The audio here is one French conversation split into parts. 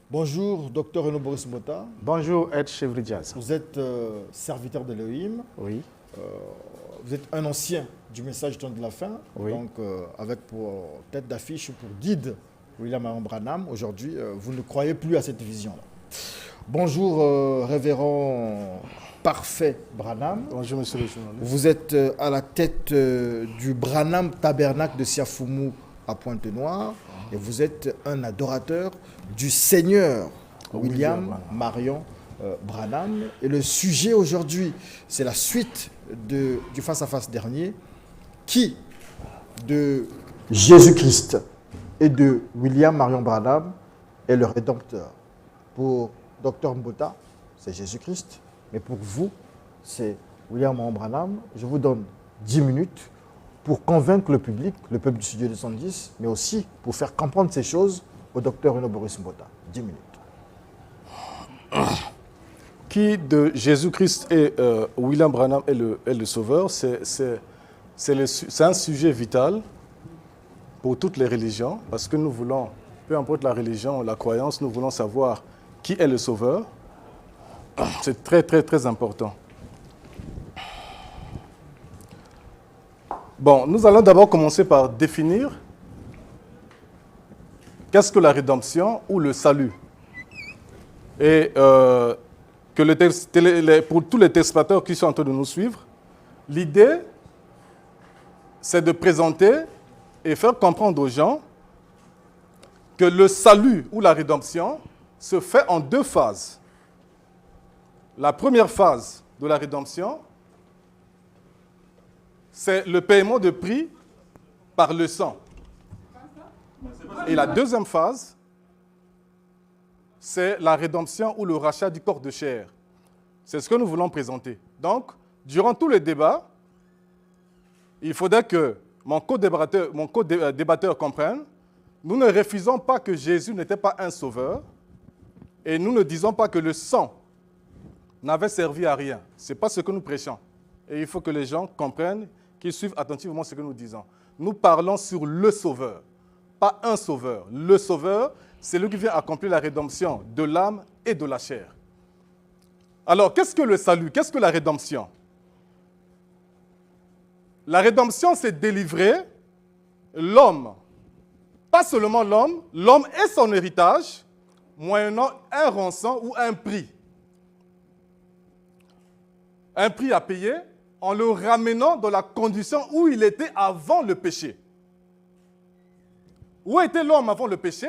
Bonjour, docteur Renaud Boris Mbota. Bonjour, Ed Chevridias. Vous êtes serviteur de l'Elohim. Oui. Vous êtes un ancien du message du temps de la fin. Oui. Donc, avec pour tête d'affiche ou pour guide William Marion Branham. Aujourd'hui, vous ne croyez plus à cette vision-là. Bonjour, révérend Parfait Branham. Bonjour, monsieur le journaliste. Vous êtes à la tête du Branham Tabernacle de Siafoumou à Pointe-Noire. Et vous êtes un adorateur du Seigneur William Marion Branham. Et le sujet aujourd'hui, c'est la suite du face-à-face dernier, qui de Jésus-Christ et de William Marion Branham est le rédempteur. Pour Dr Mbota, c'est Jésus-Christ, mais pour vous, c'est William Marion Branham. Je vous donne 10 minutes pour convaincre le public, le peuple du studio 210, mais aussi pour faire comprendre ces choses au docteur Renaud Boris Mbota. 10 minutes. Qui de Jésus-Christ et William Branham est le sauveur, c'est un sujet vital pour toutes les religions, parce que nous voulons, peu importe la religion ou la croyance, nous voulons savoir qui est le sauveur. C'est très, très, très important. Bon, nous allons d'abord commencer par définir qu'est-ce que la rédemption ou le salut. Et pour tous les téléspectateurs qui sont en train de nous suivre, l'idée, c'est de présenter et faire comprendre aux gens que le salut ou la rédemption se fait en deux phases. La première phase de la rédemption, c'est le paiement de prix par le sang. Et la deuxième phase, c'est la rédemption ou le rachat du corps de chair. C'est ce que nous voulons présenter. Donc, durant tous les débats, il faudrait que mon co-débatteur comprenne, nous ne refusons pas que Jésus n'était pas un sauveur et nous ne disons pas que le sang n'avait servi à rien. Ce n'est pas ce que nous prêchons. Et il faut que les gens comprennent, qu'ils suivent attentivement ce que nous disons. Nous parlons sur le sauveur, pas un sauveur. Le sauveur, c'est lui qui vient accomplir la rédemption de l'âme et de la chair. Alors, qu'est-ce que le salut? Qu'est-ce que la rédemption? La rédemption, c'est délivrer l'homme, pas seulement l'homme, l'homme et son héritage, moyennant un rançon ou un prix. Un prix à payer en le ramenant dans la condition où il était avant le péché. Où était l'homme avant le péché?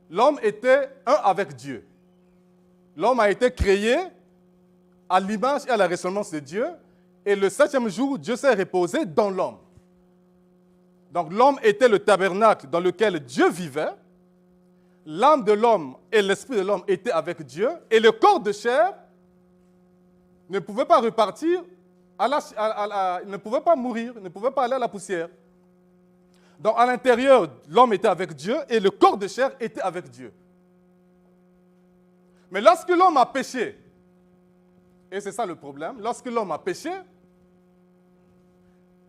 L'homme était un avec Dieu. L'homme a été créé à l'image et à la ressemblance de Dieu. Et le septième jour, Dieu s'est reposé dans l'homme. Donc l'homme était le tabernacle dans lequel Dieu vivait. L'âme de l'homme et l'esprit de l'homme étaient avec Dieu. Et le corps de chair ne pouvait pas repartir, ne pouvait pas mourir, ne pouvait pas aller à la poussière. Donc à l'intérieur, l'homme était avec Dieu et le corps de chair était avec Dieu. Mais lorsque l'homme a péché, et c'est ça le problème, lorsque l'homme a péché,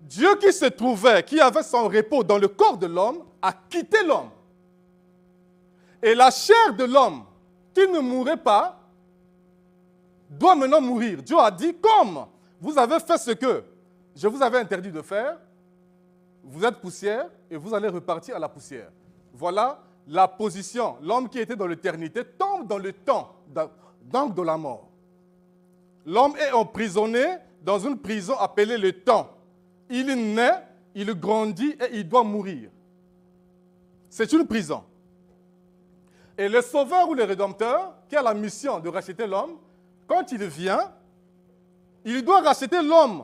Dieu qui se trouvait, qui avait son repos dans le corps de l'homme, a quitté l'homme. Et la chair de l'homme, qui ne mourrait pas, doit maintenant mourir. Dieu a dit, comme vous avez fait ce que je vous avais interdit de faire, vous êtes poussière et vous allez repartir à la poussière. Voilà la position. L'homme qui était dans l'éternité tombe dans le temps, donc de la mort. L'homme est emprisonné dans une prison appelée le temps. Il naît, il grandit et il doit mourir. C'est une prison. Et le sauveur ou le rédempteur, qui a la mission de racheter l'homme, quand il vient, il doit racheter l'homme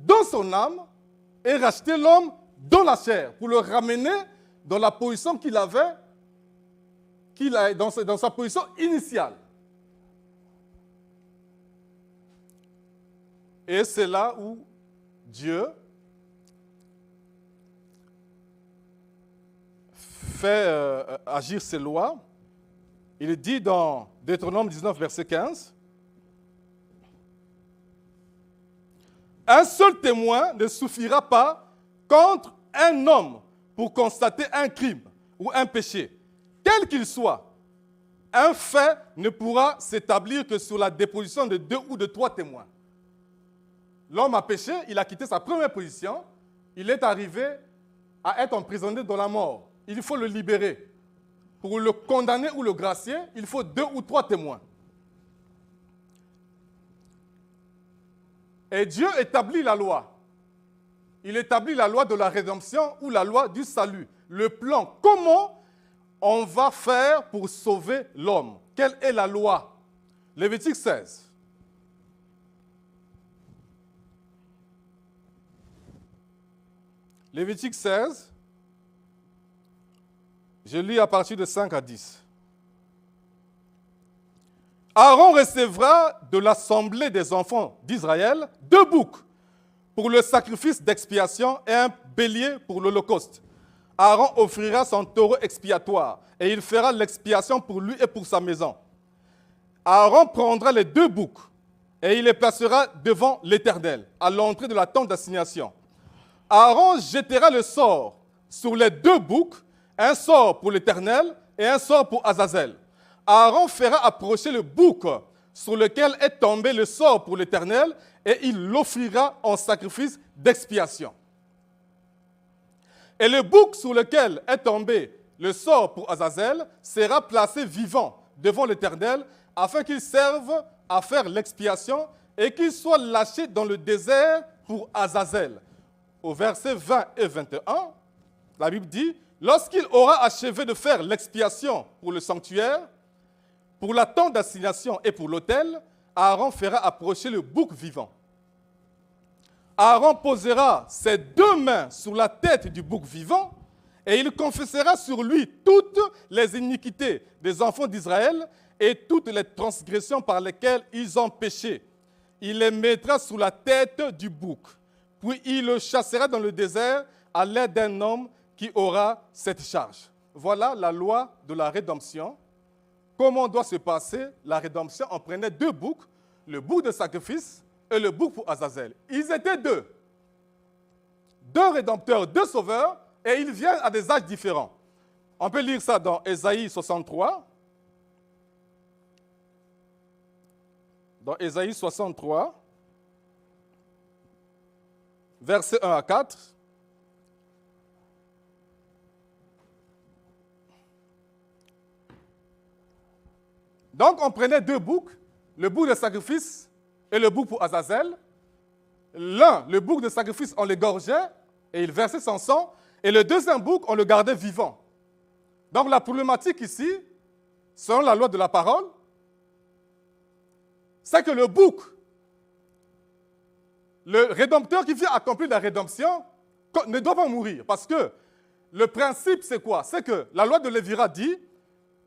dans son âme et racheter l'homme dans la chair pour le ramener dans la position qu'il avait, dans sa position initiale. Et c'est là où Dieu fait agir ses lois. Il dit dans Deutéronome 19, verset 15, « Un seul témoin ne suffira pas contre un homme pour constater un crime ou un péché, quel qu'il soit. un fait ne pourra s'établir que sur la déposition de 2 ou de 3 témoins. L'homme a péché, il a quitté sa première position, il est arrivé à être emprisonné dans la mort. Il faut le libérer. Pour le condamner ou le gracier, il faut 2 ou 3 témoins. Et Dieu établit la loi. Il établit la loi de la rédemption ou la loi du salut. Le plan, comment on va faire pour sauver l'homme? Quelle est la loi? Lévitique 16. Lévitique 16, je lis à partir de 5 à 10. Aaron recevra de l'assemblée des enfants d'Israël 2 boucs pour le sacrifice d'expiation et un bélier pour l'holocauste. Aaron offrira son taureau expiatoire et il fera l'expiation pour lui et pour sa maison. Aaron prendra les 2 boucs et il les placera devant l'Éternel à l'entrée de la tente d'assignation. Aaron jettera le sort sur les 2 boucs, un sort pour l'Éternel et un sort pour Azazel. Aaron fera approcher le bouc sur lequel est tombé le sort pour l'Éternel et il l'offrira en sacrifice d'expiation. Et le bouc sur lequel est tombé le sort pour Azazel sera placé vivant devant l'Éternel afin qu'il serve à faire l'expiation et qu'il soit lâché dans le désert pour Azazel. Au verset 20 et 21, la Bible dit, lorsqu'il aura achevé de faire l'expiation pour le sanctuaire, pour la tente d'assignation et pour l'autel, Aaron fera approcher le bouc vivant. Aaron posera ses 2 mains sur la tête du bouc vivant et il confessera sur lui toutes les iniquités des enfants d'Israël et toutes les transgressions par lesquelles ils ont péché. Il les mettra sous la tête du bouc. Puis il le chassera dans le désert à l'aide d'un homme qui aura cette charge. Voilà la loi de la rédemption. Comment doit se passer la rédemption? On prenait 2 boucs, le bouc de sacrifice et le bouc pour Azazel. Ils étaient 2. 2 rédempteurs, 2 sauveurs, et ils viennent à des âges différents. On peut lire ça dans Ésaïe 63. Dans Ésaïe 63. Versets 1 à 4. Donc, on prenait 2 boucs, le bouc de sacrifice et le bouc pour Azazel. L'un, le bouc de sacrifice, on l'égorgeait et il versait son sang. Et le deuxième bouc, on le gardait vivant. Donc, la problématique ici, selon la loi de la parole, c'est que le bouc, le rédempteur qui vient accomplir la rédemption, ne doit pas mourir. Parce que le principe, c'est quoi? C'est que la loi de Lévira dit,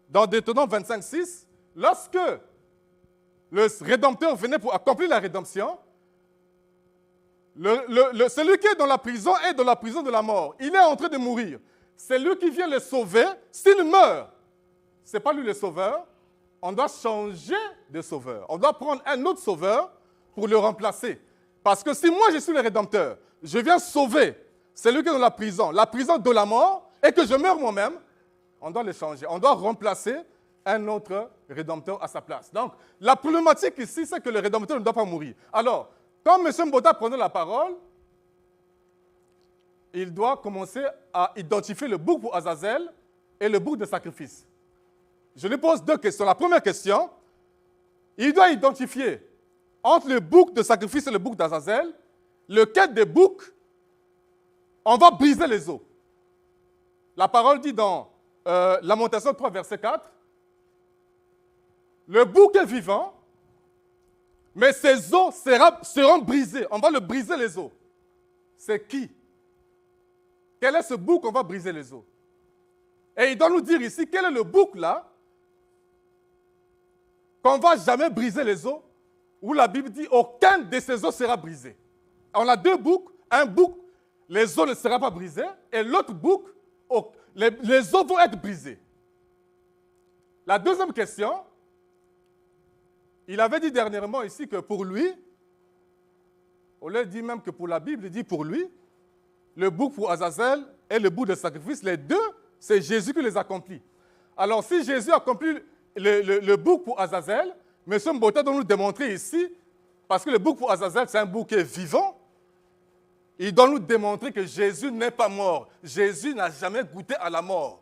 dans Deutéronome 25:6, lorsque le rédempteur venait pour accomplir la rédemption, celui qui est dans la prison est dans la prison de la mort. Il est en train de mourir. C'est lui qui vient le sauver. S'il meurt, ce n'est pas lui le sauveur. On doit changer de sauveur. On doit prendre un autre sauveur pour le remplacer. Parce que si moi je suis le rédempteur, je viens sauver celui qui est dans la prison de la mort, et que je meurs moi-même, on doit le changer. On doit remplacer un autre rédempteur à sa place. Donc, la problématique ici, c'est que le rédempteur ne doit pas mourir. Alors, quand M. Mbota prenait la parole, il doit commencer à identifier le bouc pour Azazel et le bouc de sacrifice. Je lui pose 2 questions. La première question, il doit identifier entre le bouc de sacrifice et le bouc d'Azazel, lequel des boucs on va briser les os. La parole dit dans Lamentation 3, verset 4, le bouc est vivant, mais ses os seront brisés. On va le briser les os. C'est qui? Quel est ce bouc qu'on va briser les os? Et il doit nous dire ici, quel est le bouc là qu'on ne va jamais briser les os, où la Bible dit aucun de ces os sera brisé. On a 2 boucs, un bouc, les os ne seront pas brisés, et l'autre bouc, les os vont être brisés. La deuxième question, il avait dit dernièrement ici que pour lui, on lui dit même que pour la Bible, il dit pour lui, le bouc pour Azazel et le bouc de sacrifice, les 2, c'est Jésus qui les accomplit. Alors si Jésus accomplit le bouc pour Azazel, M. Mbota doit nous démontrer ici, parce que le bouc pour Azazel, c'est un bouc qui est vivant, il doit nous démontrer que Jésus n'est pas mort. Jésus n'a jamais goûté à la mort.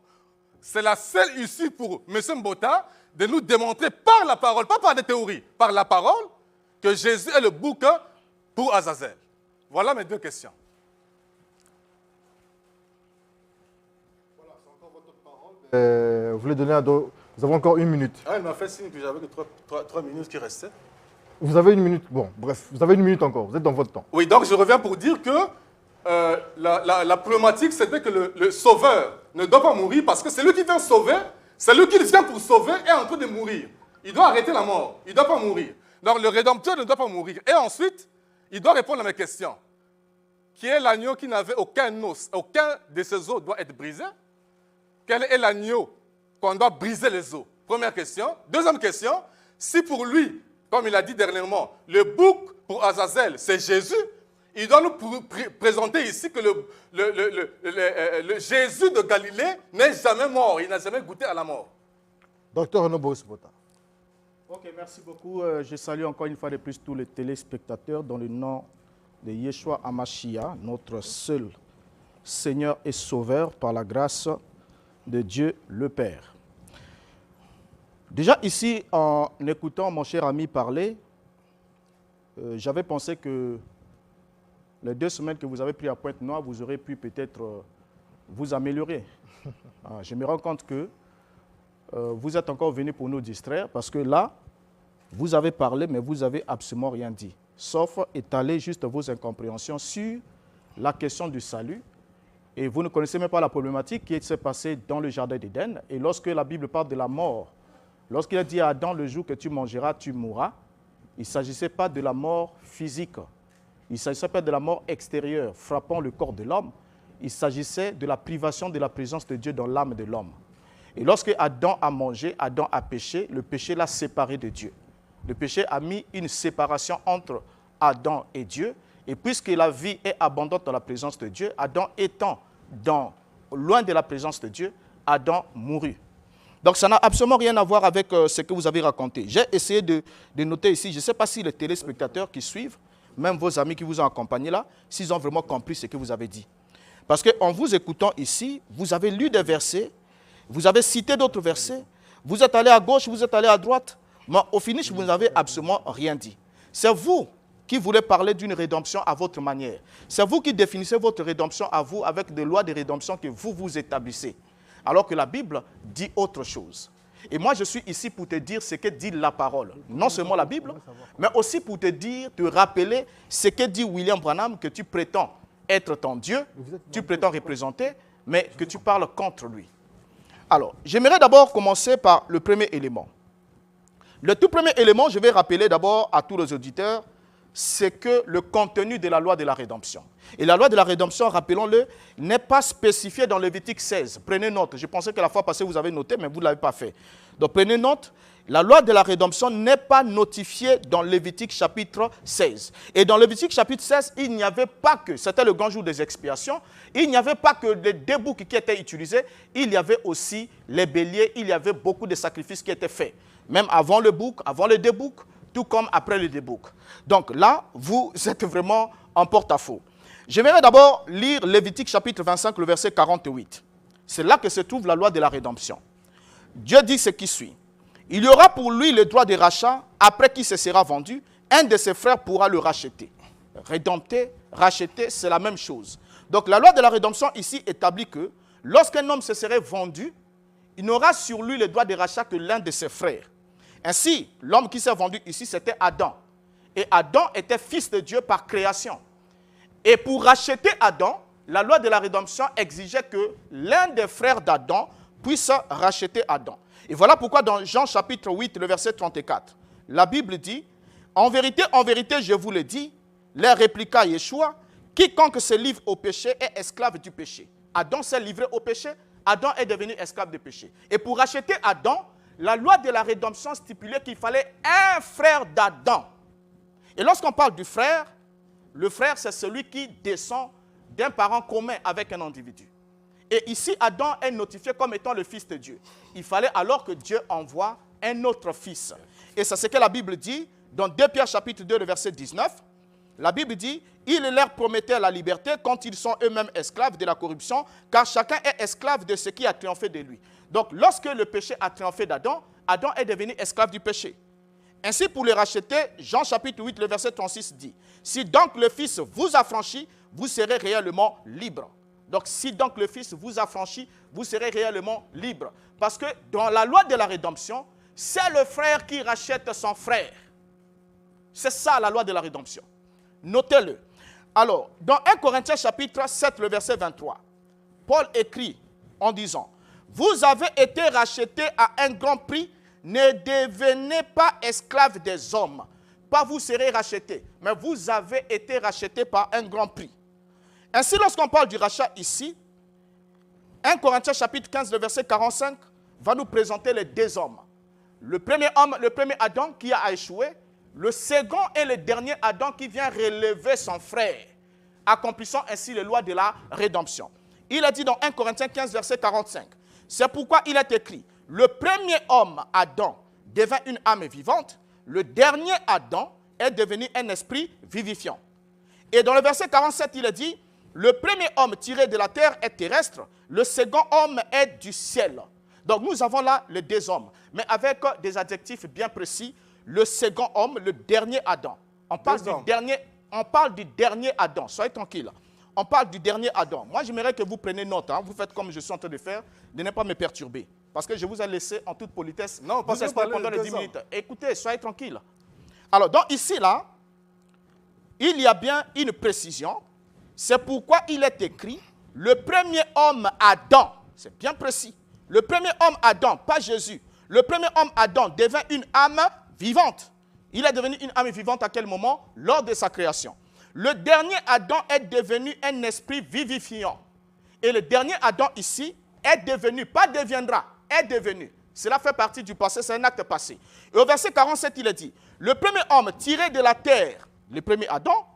C'est la seule issue pour M. Mbota de nous démontrer par la parole, pas par des théories, par la parole, que Jésus est le bouc pour Azazel. Voilà mes deux questions. Voilà, c'est encore votre parole. Vous voulez donner à d'autres. Nous avons encore 1 minute. Ah, il m'a fait signe que j'avais que 3 minutes qui restaient. Vous avez 1 minute. Bon, bref, vous avez 1 minute encore. Vous êtes dans votre temps. Oui, donc je reviens pour dire que la problématique, c'était que le sauveur ne doit pas mourir parce que c'est lui qui vient sauver, c'est lui qui vient pour sauver et est en train de mourir. Il doit arrêter la mort. Il ne doit pas mourir. Donc le Rédempteur ne doit pas mourir. Et ensuite, il doit répondre à mes questions. Qui est l'agneau qui n'avait aucun os? Aucun de ses os doit être brisé. Quel est l'agneau qu'on doit briser les os? Première question. Deuxième question, si pour lui, comme il a dit dernièrement, le bouc pour Azazel, c'est Jésus, il doit nous présenter ici que le Jésus de Galilée n'est jamais mort. Il n'a jamais goûté à la mort. Docteur Renaud Boris Mbota. Ok, merci beaucoup. Je salue encore une fois de plus tous les téléspectateurs dans le nom de Yeshua Hamashia, notre seul Seigneur et Sauveur par la grâce de Dieu le Père. Déjà ici, en écoutant mon cher ami parler, j'avais pensé que les 2 semaines que vous avez pris à Pointe-Noire, vous aurez pu peut-être vous améliorer. Je me rends compte que vous êtes encore venu pour nous distraire parce que là, vous avez parlé, mais vous n'avez absolument rien dit, sauf étaler juste vos incompréhensions sur la question du salut. Et vous ne connaissez même pas la problématique qui s'est passée dans le jardin d'Éden. Et lorsque la Bible parle de la mort, lorsqu'il a dit à Adam, le jour que tu mangeras, tu mourras, il ne s'agissait pas de la mort physique. Il ne s'agissait pas de la mort extérieure frappant le corps de l'homme. Il s'agissait de la privation de la présence de Dieu dans l'âme de l'homme. Et lorsque Adam a mangé, Adam a péché, le péché l'a séparé de Dieu. Le péché a mis une séparation entre Adam et Dieu. Et puisque la vie est abondante dans la présence de Dieu, Adam étant loin de la présence de Dieu, Adam mourut. Donc ça n'a absolument rien à voir avec ce que vous avez raconté. J'ai essayé de noter ici, je ne sais pas si les téléspectateurs qui suivent, même vos amis qui vous ont accompagné là, s'ils ont vraiment compris ce que vous avez dit. Parce qu'en vous écoutant ici, vous avez lu des versets, vous avez cité d'autres versets, vous êtes allé à gauche, vous êtes allé à droite, mais au finish, vous n'avez absolument rien dit. C'est vous qui voulez parler d'une rédemption à votre manière. C'est vous qui définissez votre rédemption à vous avec des lois de rédemption que vous établissez. Alors que la Bible dit autre chose. Et moi, je suis ici pour te dire ce que dit la parole. Non seulement la Bible, mais aussi pour te dire, te rappeler ce que dit William Branham, que tu prétends être ton Dieu, tu prétends représenter, mais que tu parles contre lui. Alors, j'aimerais d'abord commencer par le premier élément. Le tout premier élément, je vais rappeler d'abord à tous les auditeurs, c'est que le contenu de la loi de la rédemption. Et la loi de la rédemption, rappelons-le, n'est pas spécifiée dans Lévitique 16. Prenez note. Je pensais que la fois passée, vous avez noté, mais vous ne l'avez pas fait. Donc prenez note. La loi de la rédemption n'est pas notifiée dans Lévitique chapitre 16. Et dans Lévitique chapitre 16, il n'y avait pas que, c'était le grand jour des expiations, il n'y avait pas que les 2 boucs qui étaient utilisés, il y avait aussi les béliers, il y avait beaucoup de sacrifices qui étaient faits. Même avant le bouc, avant les 2 boucs, tout comme après les 2 boucs. Donc là, vous êtes vraiment en porte-à-faux. J'aimerais d'abord lire Lévitique chapitre 25, le verset 48. C'est là que se trouve la loi de la rédemption. Dieu dit ce qui suit. Il y aura pour lui le droit de rachat, après qu'il se sera vendu, un de ses frères pourra le racheter. Rédempter, racheter, c'est la même chose. Donc la loi de la rédemption ici établit que lorsqu'un homme se serait vendu, il n'aura sur lui le droit de rachat que l'un de ses frères. Ainsi, l'homme qui s'est vendu ici, c'était Adam. Et Adam était fils de Dieu par création. Et pour racheter Adam, la loi de la rédemption exigeait que l'un des frères d'Adam puisse racheter Adam. Et voilà pourquoi dans Jean chapitre 8, le verset 34, la Bible dit, « En vérité, je vous le dis, leur répliqua Yeshua, quiconque se livre au péché est esclave du péché. » Adam s'est livré au péché, Adam est devenu esclave du péché. Et pour racheter Adam, la loi de la rédemption stipulait qu'il fallait un frère d'Adam. Et lorsqu'on parle du frère, le frère, c'est celui qui descend d'un parent commun avec un individu. Et ici, Adam est notifié comme étant le fils de Dieu. Il fallait alors que Dieu envoie un autre fils. Et c'est ce que la Bible dit dans 2 Pierre chapitre 2, le verset 19. La Bible dit, il leur promettait la liberté quand ils sont eux-mêmes esclaves de la corruption, car chacun est esclave de ce qui a triomphé de lui. Donc, lorsque le péché a triomphé d'Adam, Adam est devenu esclave du péché. Ainsi, pour les racheter, Jean chapitre 8, le verset 36 dit, si donc le Fils vous affranchit, vous serez réellement libre. Donc, si donc le Fils vous affranchit, vous serez réellement libre. Parce que dans la loi de la rédemption, c'est le frère qui rachète son frère. C'est ça la loi de la rédemption. Notez-le. Alors, dans 1 Corinthiens chapitre 7, le verset 23, Paul écrit en disant, vous avez été rachetés à un grand prix, ne devenez pas esclaves des hommes. Pas vous serez rachetés, mais vous avez été rachetés par un grand prix. Ainsi, lorsqu'on parle du rachat ici, 1 Corinthiens chapitre 15, le verset 45, va nous présenter les deux hommes. Le premier homme, le premier Adam qui a échoué, le second et le dernier Adam qui vient relever son frère, accomplissant ainsi les lois de la rédemption. Il a dit dans 1 Corinthiens 15, verset 45, c'est pourquoi il est écrit, le premier homme, Adam, devint une âme vivante, le dernier Adam est devenu un esprit vivifiant. Et dans le verset 47, il est dit, le premier homme tiré de la terre est terrestre, le second homme est du ciel. Donc nous avons là les deux hommes, mais avec des adjectifs bien précis. Le second homme, le dernier Adam. On parle du dernier Adam, soyez tranquille. On parle du dernier Adam. Moi, j'aimerais que vous preniez note, hein. Vous faites comme je suis en train de faire, de ne pas me perturber. Parce que je vous ai laissé en toute politesse. Non, parce que pendant les 10 minutes. Écoutez, soyez tranquille. Alors, donc ici, là, il y a bien une précision. C'est pourquoi il est écrit, le premier homme Adam, c'est bien précis. Le premier homme Adam, pas Jésus. Le premier homme Adam devint une âme vivante. Il est devenu une âme vivante à quel moment? Lors de sa création. Le dernier Adam est devenu un esprit vivifiant. Et le dernier Adam ici est devenu, pas deviendra, est devenu. Cela fait partie du passé, c'est un acte passé. Et au verset 47, il est dit, le premier homme tiré de la terre, le premier Adam,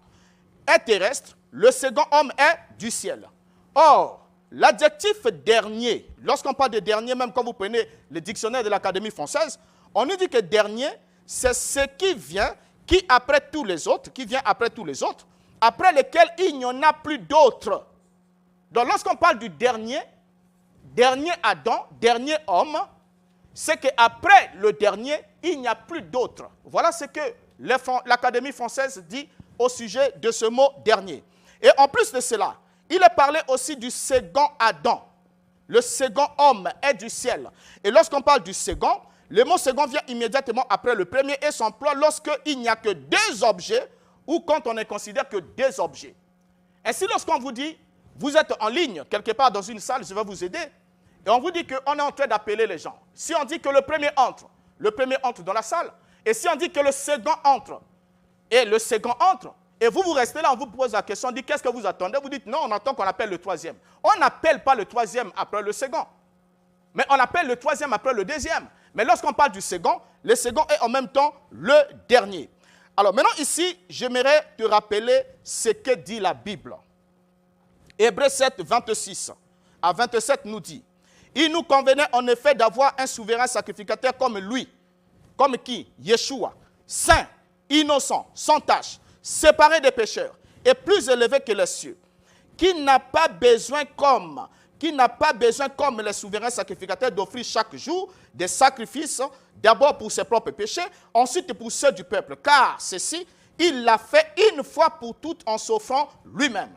est terrestre, le second homme est du ciel. Or, l'adjectif dernier, lorsqu'on parle de dernier, même quand vous prenez le dictionnaire de l'Académie française, on nous dit que dernier, c'est ce qui vient, qui après tous les autres, qui vient après tous les autres, après lesquels il n'y en a plus d'autres. Donc lorsqu'on parle du dernier, dernier Adam, dernier homme, c'est qu'après le dernier, il n'y a plus d'autres. Voilà ce que l'Académie française dit au sujet de ce mot dernier. Et en plus de cela, il est parlé aussi du second Adam. Le second homme est du ciel. Et lorsqu'on parle du second, le mot second vient immédiatement après le premier et s'emploie lorsqu'il n'y a que deux objets ou quand on ne considère que deux objets. Ainsi, lorsqu'on vous dit, vous êtes en ligne, quelque part dans une salle, je vais vous aider, et on vous dit qu'on est en train d'appeler les gens. Si on dit que le premier entre dans la salle, et si on dit que le second entre, et le second entre, et vous restez là, on vous pose la question, on dit qu'est-ce que vous attendez? Vous dites non, on attend qu'on appelle le troisième. On n'appelle pas le troisième après le second, mais on appelle le troisième après le deuxième. Mais lorsqu'on parle du second, le second est en même temps le dernier. Alors maintenant ici, j'aimerais te rappeler ce que dit la Bible. Hébreux 7, 26 à 27 nous dit, il nous convenait en effet d'avoir un souverain sacrificateur comme lui. Comme qui? Yeshua, saint, innocent, sans tache, séparé des pécheurs et plus élevé que les cieux, qui n'a pas besoin comme les souverains sacrificateurs d'offrir chaque jour des sacrifices, d'abord pour ses propres péchés, ensuite pour ceux du peuple. Car ceci, il l'a fait une fois pour toutes en s'offrant lui-même.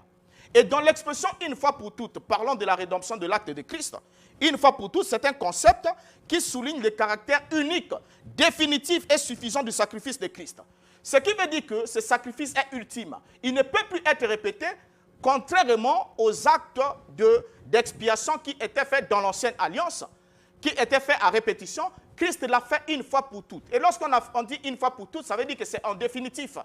Et dans l'expression « une fois pour toutes », parlant de la rédemption de l'acte de Christ, une fois pour toutes, c'est un concept qui souligne le caractère unique, définitif et suffisant du sacrifice de Christ. Ce qui veut dire que ce sacrifice est ultime. Il ne peut plus être répété, contrairement aux actes d'expiation qui étaient faits dans l'ancienne alliance, qui étaient faits à répétition. Christ l'a fait une fois pour toutes. Et lorsqu'on dit une fois pour toutes, ça veut dire que c'est en définitif.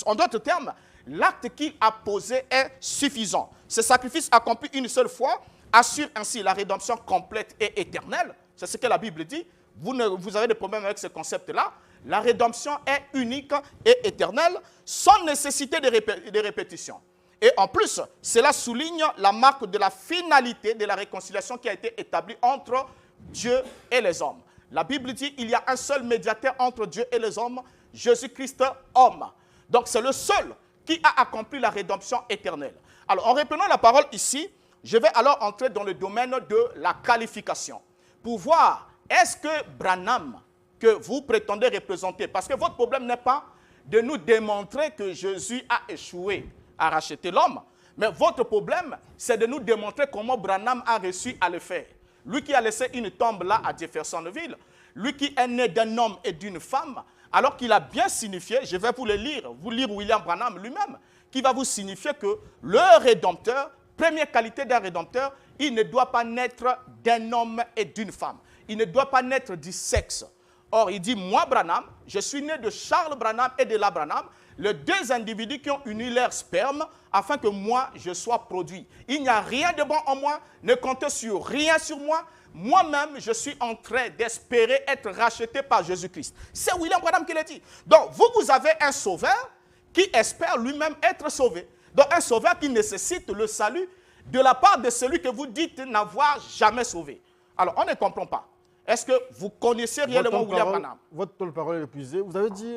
En d'autres termes, l'acte qu'il a posé est suffisant. Ce sacrifice accompli une seule fois assure ainsi la rédemption complète et éternelle. C'est ce que la Bible dit. Vous avez des problèmes avec ce concept-là. La rédemption est unique et éternelle, sans nécessité de répétition. Et en plus, cela souligne la marque de la finalité de la réconciliation qui a été établie entre Dieu et les hommes. La Bible dit il y a un seul médiateur entre Dieu et les hommes, Jésus-Christ homme. Donc c'est le seul qui a accompli la rédemption éternelle. Alors en reprenant la parole ici, je vais alors entrer dans le domaine de la qualification. Pour voir, est-ce que Branham, que vous prétendez représenter, parce que votre problème n'est pas de nous démontrer que Jésus a échoué à racheter l'homme, mais votre problème, c'est de nous démontrer comment Branham a réussi à le faire. Lui qui a laissé une tombe là à Jeffersonville, lui qui est né d'un homme et d'une femme, alors qu'il a bien signifié, je vais vous le lire, vous lire William Branham lui-même, qui va vous signifier que le Rédempteur, première qualité d'un Rédempteur, il ne doit pas naître d'un homme et d'une femme. Il ne doit pas naître du sexe. Or, il dit, moi, Branham, je suis né de Charles Branham et de la Branham, les deux individus qui ont uni leur sperme afin que moi, je sois produit. Il n'y a rien de bon en moi, ne comptez sur rien sur moi. Moi-même, je suis en train d'espérer être racheté par Jésus-Christ. C'est William Branham qui l'a dit. Donc, vous avez un sauveur qui espère lui-même être sauvé. Donc, un sauveur qui nécessite le salut de la part de celui que vous dites n'avoir jamais sauvé. Alors, on ne comprend pas. Est-ce que vous connaissez réellement William Branham? Votre temps de parole est épuisé. Vous avez dit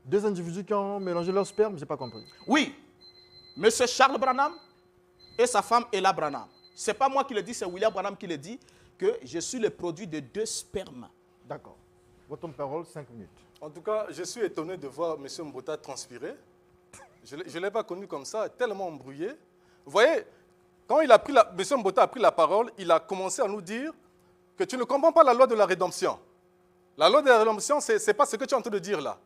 deux individus qui ont mélangé leur sperme, je n'ai pas compris. Oui. Monsieur Charles Branham et sa femme Ella Branham. Ce n'est pas moi qui le dis, c'est William Branham qui le dit, que je suis le produit de deux spermes. D'accord. Votre temps de parole, 5 minutes. En tout cas, je suis étonné de voir M. Mbota transpirer. Je ne l'ai pas connu comme ça, tellement embrouillé. Vous voyez, quand M. Mbota a pris la parole, il a commencé à nous dire que tu ne comprends pas la loi de la rédemption. La loi de la rédemption, ce n'est pas ce que tu es en train de dire là.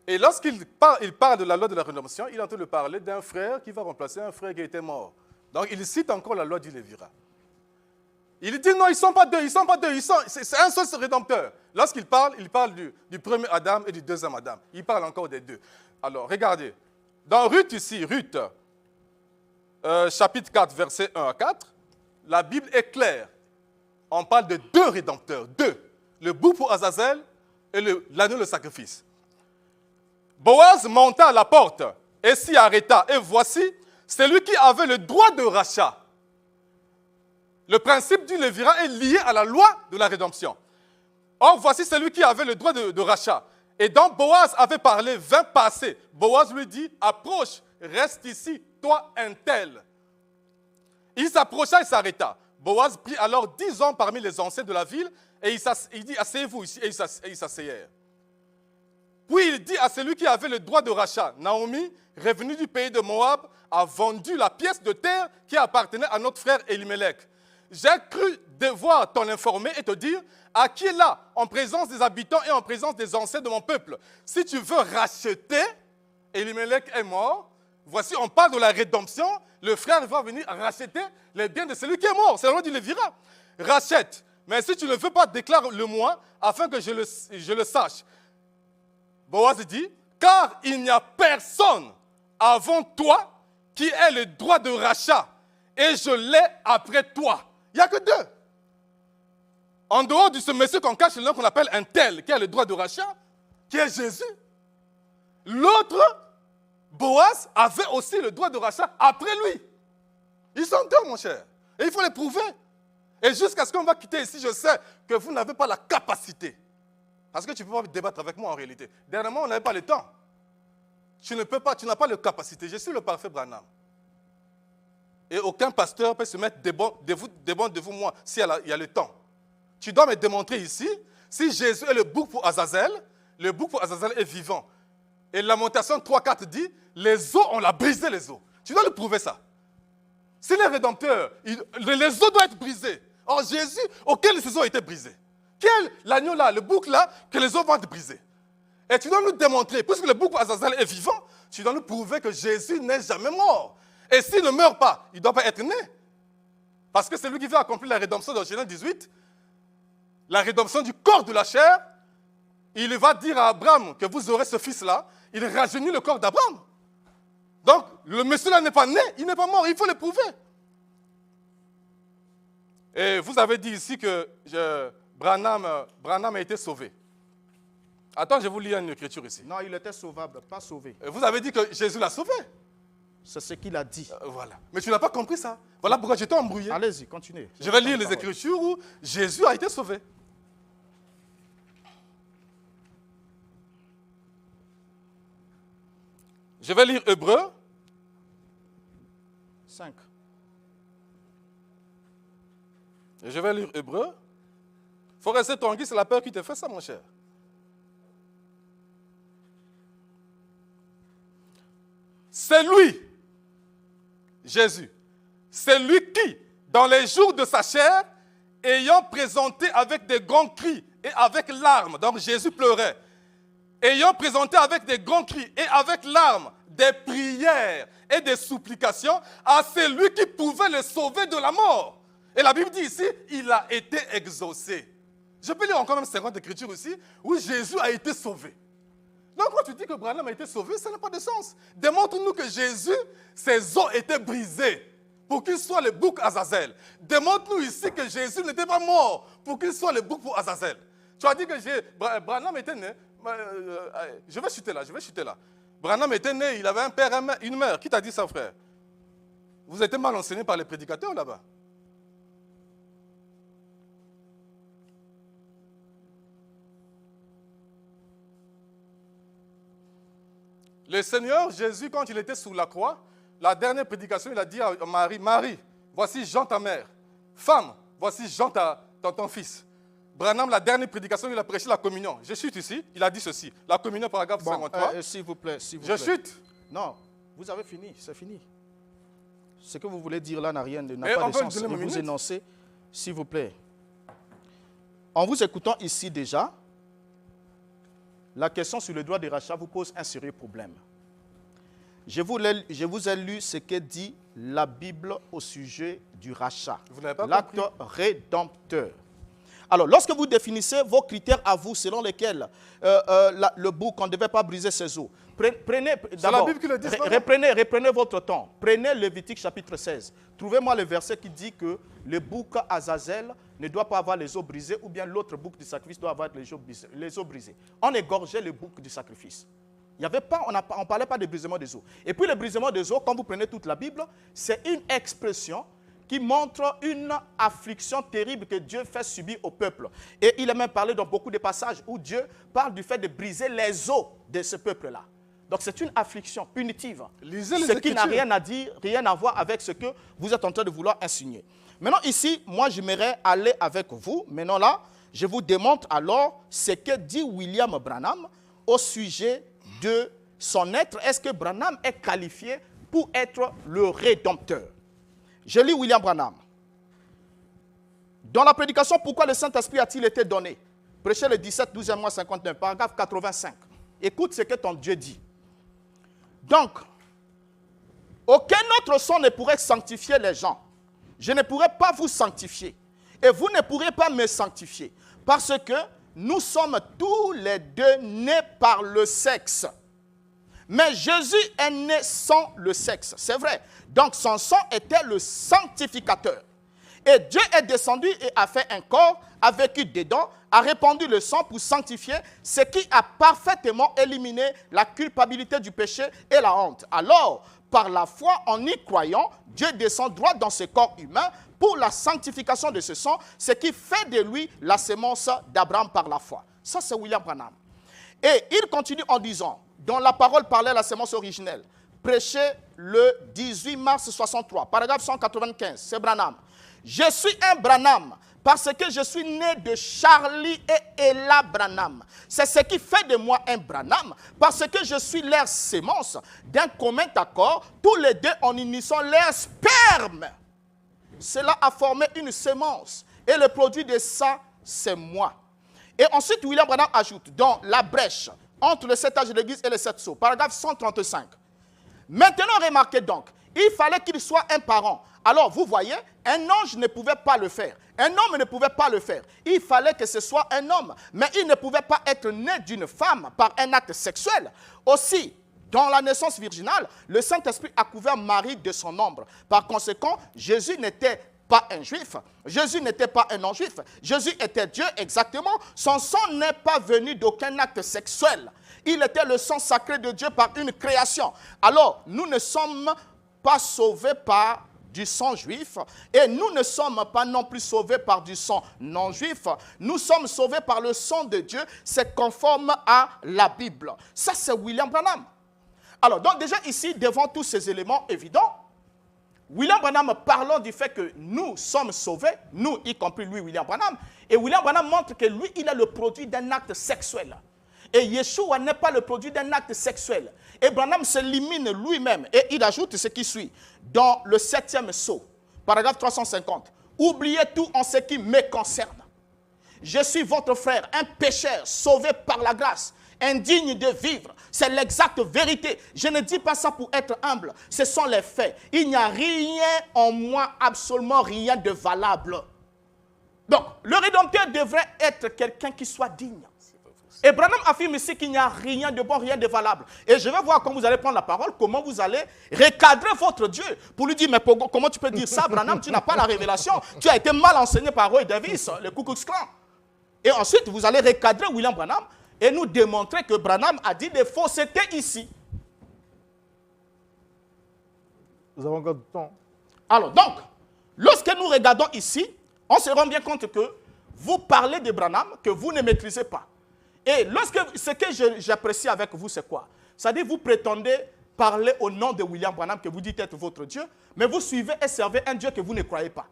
Et lorsqu'il parle de la loi de la rédemption, il est en train de parler d'un frère qui va remplacer un frère qui était mort. Donc il cite encore la loi du Lévira. Il dit non, ils ne sont pas deux, c'est un seul rédempteur. Lorsqu'il parle, il parle du premier Adam et du deuxième Adam. Il parle encore des deux. Alors regardez, dans Ruth ici, Ruth, chapitre 4, versets 1 à 4, la Bible est claire. On parle de deux rédempteurs, deux. Le bouc pour Azazel et l'agneau de sacrifice. Boaz monta à la porte et s'y arrêta. Et voici, celui qui avait le droit de rachat. Le principe du Lévira est lié à la loi de la rédemption. Or, voici celui qui avait le droit de rachat. Et donc, Boaz avait parlé, vint passer. Boaz lui dit, approche, reste ici, toi un tel. Il s'approcha et s'arrêta. Boaz prit alors 10 hommes parmi les anciens de la ville et il dit, asseyez-vous ici, et ils s'asseyèrent. Puis il dit à celui qui avait le droit de rachat, Naomi, revenue du pays de Moab, a vendu la pièce de terre qui appartenait à notre frère Elimelech. J'ai cru devoir t'en informer et te dire à qui est là, en présence des habitants et en présence des anciens de mon peuple. Si tu veux racheter, Elimelech est mort. Voici, on parle de la rédemption. Le frère va venir racheter les biens de celui qui est mort. C'est la loi du Lévira. Rachète. Mais si tu ne le veux pas, déclare-le-moi afin que je le sache. Boaz dit, car il n'y a personne avant toi qui ait le droit de rachat et je l'ai après toi. Il n'y a que deux. En dehors de ce monsieur qu'on cache, l'un qu'on appelle un tel, qui a le droit de rachat, qui est Jésus. L'autre, Boaz, avait aussi le droit de rachat après lui. Ils sont deux, mon cher. Et il faut les prouver. Et jusqu'à ce qu'on va quitter ici, je sais que vous n'avez pas la capacité. Parce que tu ne peux pas débattre avec moi en réalité. Dernièrement, on n'avait pas le temps. Tu ne peux pas, tu n'as pas la capacité. Je suis le parfait Branham. Et aucun pasteur peut se mettre devant de vous, moi, s'il y a le temps. Tu dois me démontrer ici, si Jésus est le bouc pour Azazel, le bouc pour Azazel est vivant. Et Lamentation 3,4 dit, les eaux, on l'a brisé les eaux. Tu dois le prouver ça. Si les rédempteurs, les eaux doivent être brisées. Or Jésus, auquel ces eaux ont été brisées? Quel l'agneau là, le bouc là, que les eaux vont être brisées? Et tu dois nous démontrer, puisque le bouc pour Azazel est vivant, tu dois nous prouver que Jésus n'est jamais mort. Et s'il ne meurt pas, il ne doit pas être né. Parce que c'est lui qui veut accomplir la rédemption dans Genèse 18, la rédemption du corps de la chair. Il va dire à Abraham que vous aurez ce fils-là. Il rajeunit le corps d'Abraham. Donc, le monsieur-là n'est pas né, il n'est pas mort, il faut le prouver. Et vous avez dit ici que Branham a été sauvé. Attends, je vais vous lire une écriture ici. Non, il était sauvable, pas sauvé. Et vous avez dit que Jésus l'a sauvé. C'est ce qu'il a dit. Voilà. Mais tu n'as pas compris ça. Voilà pourquoi j'étais embrouillé. Allez-y, continuez. Je vais lire les écritures où Jésus a été sauvé. Je vais lire Hébreux 5. Et je vais lire Hébreux. Il faut rester tranquille, c'est la peur qui te fait ça, mon cher. C'est lui, Jésus, c'est lui qui, dans les jours de sa chair, ayant présenté avec des grands cris et avec larmes, donc Jésus pleurait, ayant présenté avec des grands cris et avec larmes des prières et des supplications à celui qui pouvait le sauver de la mort. Et la Bible dit ici, il a été exaucé. Je peux lire encore même 50 écritures ici, où Jésus a été sauvé. Donc quand tu dis que Branham a été sauvé, ça n'a pas de sens. Démontre-nous que Jésus, ses os étaient brisés pour qu'il soit le bouc Azazel. Démontre-nous ici que Jésus n'était pas mort pour qu'il soit le bouc pour Azazel. Tu as dit que Branham était né. Je vais chuter là. Branham était né, il avait un père et une mère. Qui t'a dit ça, frère? Vous êtes mal enseigné par les prédicateurs là-bas. Le Seigneur Jésus, quand il était sous la croix, la dernière prédication, il a dit à Marie, Marie, voici Jean ta mère. Femme, voici Jean ton fils. Branham, la dernière prédication, il a prêché la communion. Je chute ici, il a dit ceci. La communion, paragraphe 53. S'il vous plaît, Je chute. Non, vous avez fini, c'est fini. Ce que vous voulez dire là n'a pas de sens. Et vous énoncez, s'il vous plaît. En vous écoutant ici déjà, la question sur le droit de rachat vous pose un sérieux problème. Je vous ai lu ce que dit la Bible au sujet du rachat, l'acte rédempteur. Alors, lorsque vous définissez vos critères à vous, selon lesquels le bouc, on ne devait pas briser ses os, prenez d'abord, reprenez votre temps. Prenez Lévitique chapitre 16. Trouvez-moi le verset qui dit que le bouc Azazel ne doit pas avoir les os brisés, ou bien l'autre bouc du sacrifice doit avoir les os brisés. On égorgeait le bouc du sacrifice. Il y avait pas, on ne parlait pas de brisement des os. Et puis le brisement des os, quand vous prenez toute la Bible, c'est une expression qui montre une affliction terrible que Dieu fait subir au peuple. Et il a même parlé dans beaucoup de passages où Dieu parle du fait de briser les os de ce peuple-là. Donc c'est une affliction punitive. Ce qui n'a rien à dire, rien à voir avec ce que vous êtes en train de vouloir insinuer. Maintenant ici, moi j'aimerais aller avec vous. Maintenant là, je vous démontre alors ce que dit William Branham au sujet de son être. Est-ce que Branham est qualifié pour être le rédempteur? Je lis William Branham. Dans la prédication, pourquoi le Saint-Esprit a-t-il été donné? Prêchez le 17, 12e mois 51, paragraphe 85. Écoute ce que ton Dieu dit. Donc, aucun autre son ne pourrait sanctifier les gens. Je ne pourrais pas vous sanctifier. Et vous ne pourrez pas me sanctifier. Parce que nous sommes tous les deux nés par le sexe. Mais Jésus est né sans le sexe, c'est vrai. Donc son sang était le sanctificateur. Et Dieu est descendu et a fait un corps, a vécu dedans, a répandu le sang pour sanctifier, ce qui a parfaitement éliminé la culpabilité du péché et la honte. Alors, par la foi, en y croyant, Dieu descend droit dans ce corps humain pour la sanctification de ce sang, ce qui fait de lui la sémence d'Abraham par la foi. Ça, c'est William Branham. Et il continue en disant, dont la parole parlait à la sémence originelle, prêché le 18 mars 63, paragraphe 195, c'est Branham. Je suis un Branham parce que je suis né de Charlie et Ella Branham. C'est ce qui fait de moi un Branham parce que je suis leur sémence d'un commun accord, tous les deux en unissant leur sperme. Cela a formé une sémence et le produit de ça, c'est moi. Et ensuite, William Branham ajoute, dans la brèche entre le 7 âges de l'Église et les 7 sceaux, paragraphe 135. Maintenant, remarquez donc, il fallait qu'il soit un parent. Alors, vous voyez, un ange ne pouvait pas le faire. Un homme ne pouvait pas le faire. Il fallait que ce soit un homme. Mais il ne pouvait pas être né d'une femme par un acte sexuel. Aussi, dans la naissance virginale, le Saint-Esprit a couvert Marie de son ombre. Par conséquent, Jésus n'était pas un juif. Jésus n'était pas un non-juif. Jésus était Dieu exactement. Son sang n'est pas venu d'aucun acte sexuel. Il était le sang sacré de Dieu par une création. Alors, nous ne sommes pas sauvés par du sang juif et nous ne sommes pas non plus sauvés par du sang non juif. Nous sommes sauvés par le sang de Dieu. C'est conforme à la Bible. Ça, c'est William Branham. Alors, donc déjà ici, devant tous ces éléments évidents, William Branham parlant du fait que nous sommes sauvés, nous, y compris lui, William Branham, et William Branham montre que lui, il est le produit d'un acte sexuel. Et Yeshua n'est pas le produit d'un acte sexuel. Et Branham s'élimine lui-même. Et il ajoute ce qui suit. Dans le 7e sceau, paragraphe 350. Oubliez tout en ce qui me concerne. Je suis votre frère, un pécheur sauvé par la grâce, indigne de vivre. C'est l'exacte vérité. Je ne dis pas ça pour être humble. Ce sont les faits. Il n'y a rien en moi, absolument rien de valable. Donc, le Rédempteur devrait être quelqu'un qui soit digne. Et Branham affirme ici qu'il n'y a rien de bon, rien de valable. Et je vais voir quand vous allez prendre la parole, comment vous allez recadrer votre Dieu. Pour lui dire, mais comment tu peux dire ça, Branham? Tu n'as pas la révélation. Tu as été mal enseigné par Roy Davis, le Ku Klux Klan. Et ensuite, vous allez recadrer William Branham et nous démontrer que Branham a dit des faussetés ici. Nous avons encore du temps. Alors donc, lorsque nous regardons ici, on se rend bien compte que vous parlez de Branham que vous ne maîtrisez pas. Et ce que j'apprécie avec vous, c'est quoi? C'est-à-dire vous prétendez parler au nom de William Branham, que vous dites être votre Dieu, mais vous suivez et servez un Dieu que vous ne croyez pas.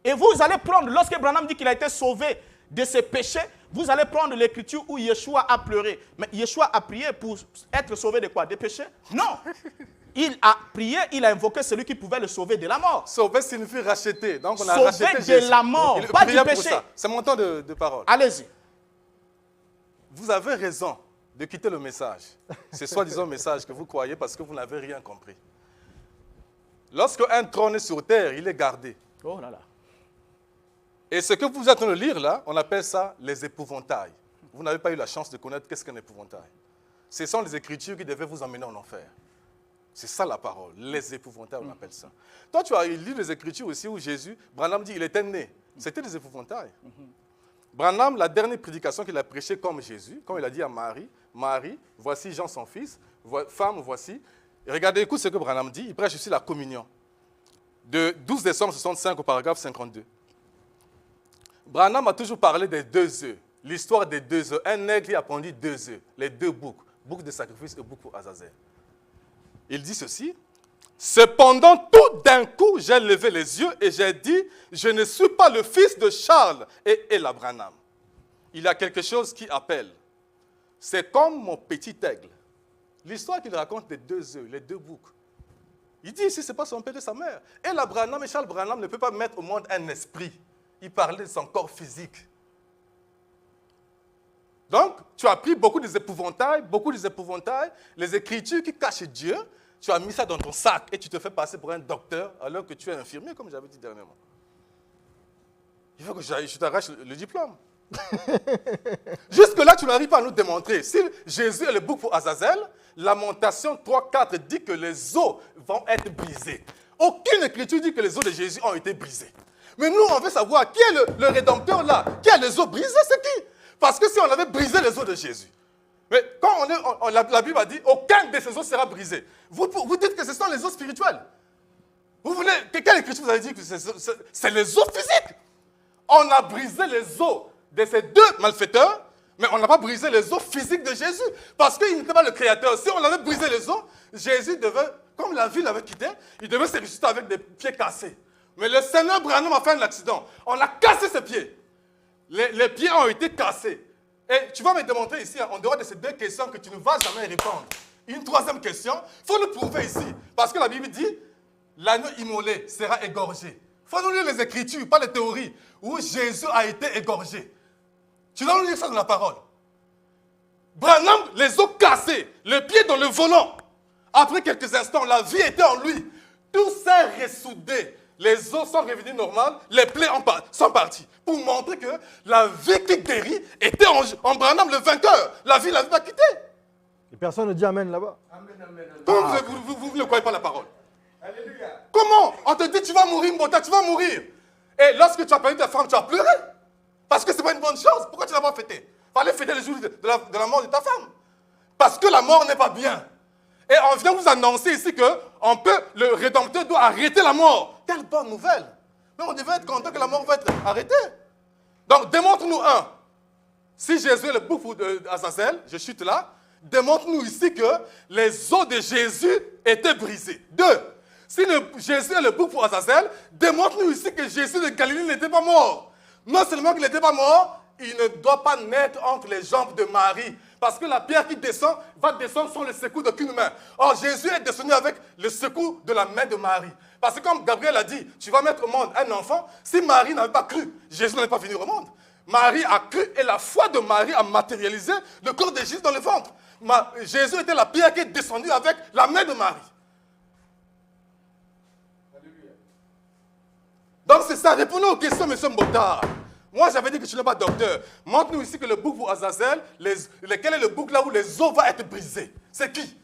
Et vous allez prendre, lorsque Branham dit qu'il a été sauvé de ses péchés, vous allez prendre l'écriture où Yeshua a pleuré. Mais Yeshua a prié pour être sauvé de quoi? Des péchés? Non. Il a prié, il a invoqué celui qui pouvait le sauver de la mort. Sauver signifie racheter. Donc on a sauver racheté de Jésus. la mort, pas du péché. C'est mon temps de parole. Allez-y. Vous avez raison de quitter le message. C'est soi-disant message que vous croyez parce que vous n'avez rien compris. Lorsque un trône est sur terre, il est gardé. Oh là là. Et ce que vous êtes en train de lire là, on appelle ça les épouvantails. Vous n'avez pas eu la chance de connaître qu'est-ce qu'un épouvantail. Ce sont les écritures qui devaient vous emmener en enfer. C'est ça la parole, les épouvantails, on appelle ça. Toi, tu as lu les écritures aussi où Jésus, Branham dit, il était né. C'était des épouvantails. Branham, la dernière prédication qu'il a prêchée comme Jésus, quand il a dit à Marie, Marie, voici Jean son fils, femme, voici. Et regardez, écoute ce que Branham dit, il prêche aussi la communion. De 12 décembre 65 au paragraphe 52. Branham a toujours parlé des 2 œufs, l'histoire des 2 œufs. Un aigle qui a pondu 2 œufs, les 2 boucs, bouc de sacrifice et bouc pour Azazel. Il dit ceci, cependant tout d'un coup j'ai levé les yeux et j'ai dit, je ne suis pas le fils de Charles et Ella Branham. Il y a quelque chose qui appelle. C'est comme mon petit aigle. L'histoire qu'il raconte des 2 œufs, les 2 boucs. Il dit ici, ce n'est pas son père et sa mère. Ella Branham et Charles Branham ne peuvent pas mettre au monde un esprit. Il parlait de son corps physique. Donc, tu as pris beaucoup des épouvantails, les écritures qui cachent Dieu, tu as mis ça dans ton sac et tu te fais passer pour un docteur alors que tu es infirmier, comme j'avais dit dernièrement. Il faut que je t'arrache le diplôme. Jusque-là, tu n'arrives pas à nous démontrer. Si Jésus est le bouc pour Azazel, Lamentation 3:4 dit que les os vont être brisés. Aucune écriture dit que les os de Jésus ont été brisés. Mais nous, on veut savoir qui est le Rédempteur là. Qui a les os brisés, c'est qui? Parce que si on avait brisé les os de Jésus, mais quand la Bible a dit, aucun de ces os sera brisé. Vous dites que ce sont les os spirituels. Vous voulez, quelle écriture vous avez dit que c'est les os physiques? On a brisé les os de ces 2 malfaiteurs, mais on n'a pas brisé les os physiques de Jésus. Parce qu'il n'était pas le créateur. Si on avait brisé les os, Jésus devait, comme la vie l'avait quitté, il devait se ressusciter avec des pieds cassés. Mais le Seigneur Branham a fait un accident. On a cassé ses pieds. Les pieds ont été cassés. Et tu vas me démontrer ici, en dehors de ces 2 questions que tu ne vas jamais répondre. Une 3e question, il faut nous prouver ici. Parce que la Bible dit, l'agneau immolé sera égorgé. Il faut nous lire les écritures, pas les théories, où Jésus a été égorgé. Tu dois nous lire ça dans la parole. Branham, les os cassés, les pieds dans le volant. Après quelques instants, la vie était en lui. Tout s'est ressoudé. Les os sont revenus normaux, les plaies sont parties. Pour montrer que la vie qui guérit était en Branham le vainqueur. La vie l'avait pas quitté. Et personne ne dit Amen là-bas. Comment vous ne croyez pas la parole? Alléluia. Comment? On te dit tu vas mourir, Mbota, tu vas mourir. Et lorsque tu as perdu ta femme, tu as pleuré. Parce que ce n'est pas une bonne chose. Pourquoi tu ne l'as pas fêté? Il fallait fêter le jour de la mort de ta femme. Parce que la mort n'est pas bien. Et on vient vous annoncer ici que le Rédempteur doit arrêter la mort. Quelle bonne nouvelle. Mais on devait être content que la mort va être arrêtée. Donc, démontre-nous un. Si Jésus est le bouc d'Azazel, je chute là, démontre-nous ici que les os de Jésus étaient brisés. 2. Si Jésus est le bouc pour Azazel, démontre-nous ici que Jésus de Galilée n'était pas mort. Non seulement qu'il n'était pas mort, il ne doit pas naître entre les jambes de Marie. Parce que la pierre qui descend va descendre sans le secours d'aucune main. Or, Jésus est descendu avec le secours de la main de Marie. Parce que comme Gabriel a dit, tu vas mettre au monde un enfant, si Marie n'avait pas cru, Jésus n'allait pas venir au monde. Marie a cru et la foi de Marie a matérialisé le corps de Jésus dans le ventre. Jésus était la pierre qui est descendue avec la main de Marie. Donc c'est ça, répondons aux questions, M. Mbotard. Moi j'avais dit que tu n'es pas docteur. Montre-nous ici que le bouc pour Azazel, quel est le bouc là où les os vont être brisés? C'est qui?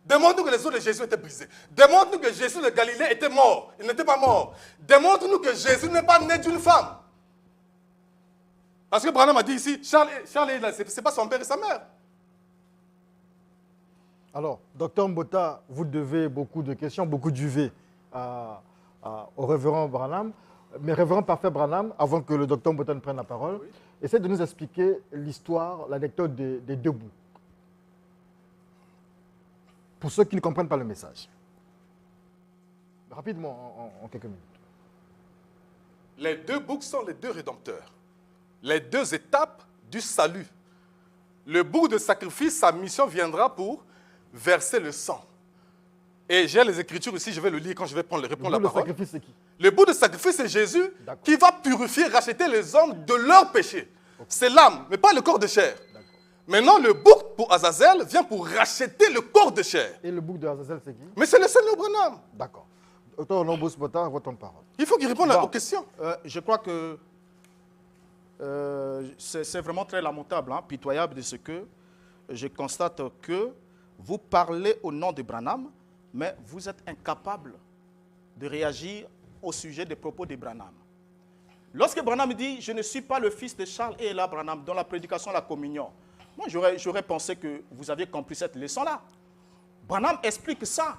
Démontre-nous que les os de Jésus étaient brisés. Démontre-nous que Jésus de Galilée était mort. Il n'était pas mort. Démontre-nous que Jésus n'est pas né d'une femme. Parce que Branham a dit ici, Charles ce n'est pas son père et sa mère. Alors, docteur Mbota, vous devez beaucoup de questions, beaucoup d'UV au révérend Branham. Mais révérend Parfait Branham, avant que le docteur Mbota ne prenne la parole, oui, essaie de nous expliquer l'histoire, l'anecdote des deux boucs. Pour ceux qui ne comprennent pas le message. Rapidement, en quelques minutes. Les deux boucs sont les deux rédempteurs. Les deux étapes du salut. Le bouc de sacrifice, sa mission viendra pour verser le sang. Et j'ai les Écritures ici, je vais le lire quand je vais répondre la parole. Le bouc de sacrifice, c'est qui? Le bouc de sacrifice, c'est Jésus qui va purifier, racheter les hommes de leurs péchés. Okay. C'est l'âme, mais pas le corps de chair. Maintenant, le bouc pour Azazel vient pour racheter le corps de chair. Et le bouc de Azazel, c'est qui? Mais c'est le Seigneur Branham. D'accord. Docteur Lombos Mbota, votre parole. Il faut qu'il réponde aux questions. Je crois que c'est vraiment très lamentable, pitoyable de ce que je constate que vous parlez au nom de Branham, mais vous êtes incapable de réagir au sujet des propos de Branham. Lorsque Branham dit « Je ne suis pas le fils de Charles et Ella Branham » dans la prédication de la communion, moi j'aurais pensé que vous aviez compris cette leçon-là. Branham explique ça.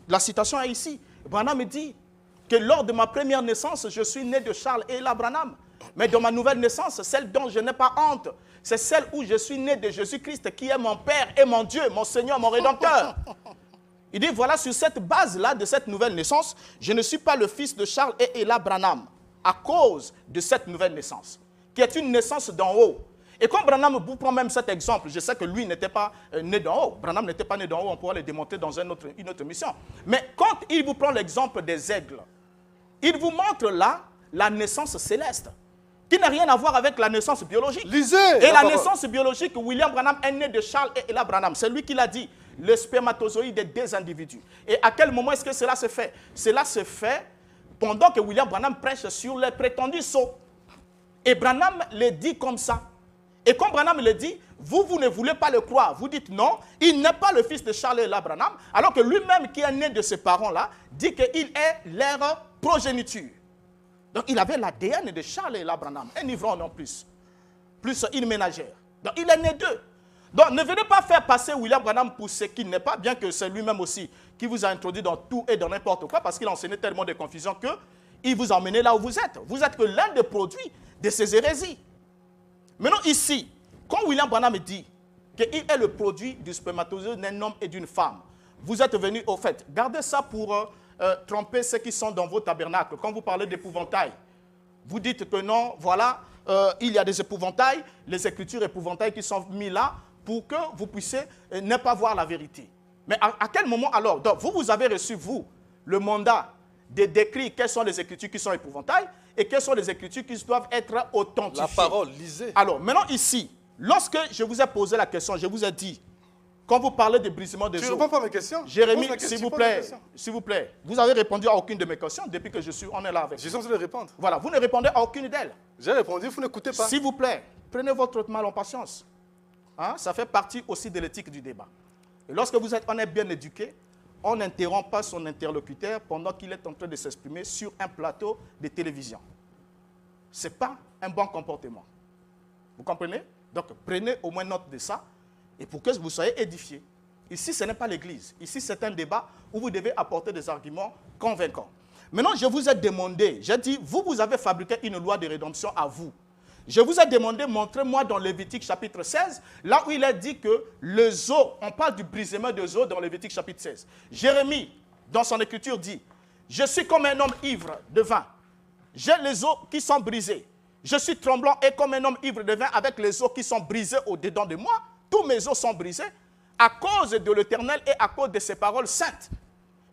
La citation est ici. Branham dit que lors de ma première naissance, je suis né de Charles et Ella Branham. Mais dans ma nouvelle naissance, celle dont je n'ai pas honte, c'est celle où je suis né de Jésus-Christ, qui est mon Père et mon Dieu, mon Seigneur, mon Rédempteur. Il dit, voilà, sur cette base-là de cette nouvelle naissance, je ne suis pas le fils de Charles et Ella Branham, à cause de cette nouvelle naissance, qui est une naissance d'en haut. Et quand Branham vous prend même cet exemple, je sais que lui n'était pas né d'en haut. Branham n'était pas né d'en haut, on pourra le démonter dans une autre mission. Mais quand il vous prend l'exemple des aigles, il vous montre là la naissance céleste, qui n'a rien à voir avec la naissance biologique. Lisez! Et la naissance biologique, William Branham est né de Charles et Ella Branham. C'est lui qui l'a dit. Le spermatozoïde des deux individus. Et à quel moment est-ce que cela se fait? Cela se fait pendant que William Branham prêche sur les prétendus sceaux. Et Branham le dit comme ça. Et comme Branham le dit, vous ne voulez pas le croire. Vous dites non, il n'est pas le fils de Charles et Ella Branham, alors que lui-même qui est né de ses parents-là, dit qu'il est leur progéniture. Donc il avait l'ADN de Charles et Ella Branham, un ivrogne en plus une ménagère. Donc il est né d'eux. Donc ne venez pas faire passer William Branham pour ce qu'il n'est pas, bien que c'est lui-même aussi qui vous a introduit dans tout et dans n'importe quoi, parce qu'il a enseigné tellement de confusion qu'il vous a emmené là où vous êtes. Vous êtes que l'un des produits de ces hérésies. Maintenant ici, quand William Branham dit qu'il est le produit du spermatozoïde d'un homme et d'une femme, vous êtes venu au fait. Gardez ça pour tromper ceux qui sont dans vos tabernacles. Quand vous parlez d'épouvantail, vous dites que non, voilà, il y a des épouvantails, les écritures épouvantails qui sont mis là pour que vous puissiez ne pas voir la vérité. Mais à quel moment alors? Donc vous avez reçu, vous, le mandat de décrire quelles sont les écritures qui sont épouvantails et quelles sont les écritures qui doivent être authentifiées. La parole, lisez. Alors, maintenant ici, lorsque je vous ai posé la question, je vous ai dit, quand vous parlez de brisement des os... Tu ne réponds pas à mes questions? Jérémie, s'il vous plaît, vous avez répondu à aucune de mes questions depuis que on est là avec vous. Je suis censé de répondre. Voilà, vous ne répondez à aucune d'elles. J'ai répondu, vous n'écoutez pas. S'il vous plaît, prenez votre mal en patience. Hein? Ça fait partie aussi de l'éthique du débat. Et lorsque on est bien éduqué, on n'interrompt pas son interlocuteur pendant qu'il est en train de s'exprimer sur un plateau de télévision. Ce n'est pas un bon comportement. Vous comprenez? Donc, prenez au moins note de ça et pour que vous soyez édifiés. Ici, ce n'est pas l'église. Ici, c'est un débat où vous devez apporter des arguments convaincants. Maintenant, je vous ai demandé, j'ai dit, vous avez fabriqué une loi de rédemption à vous. Je vous ai demandé, montrez-moi dans Lévitique chapitre 16, là où il est dit que les os, on parle du brisement des os dans Lévitique chapitre 16. Jérémie, dans son écriture, dit, je suis comme un homme ivre de vin. J'ai les os qui sont brisés. Je suis tremblant et comme un homme ivre de vin avec les os qui sont brisés au-dedans de moi. Tous mes os sont brisés à cause de l'Éternel et à cause de ses paroles saintes.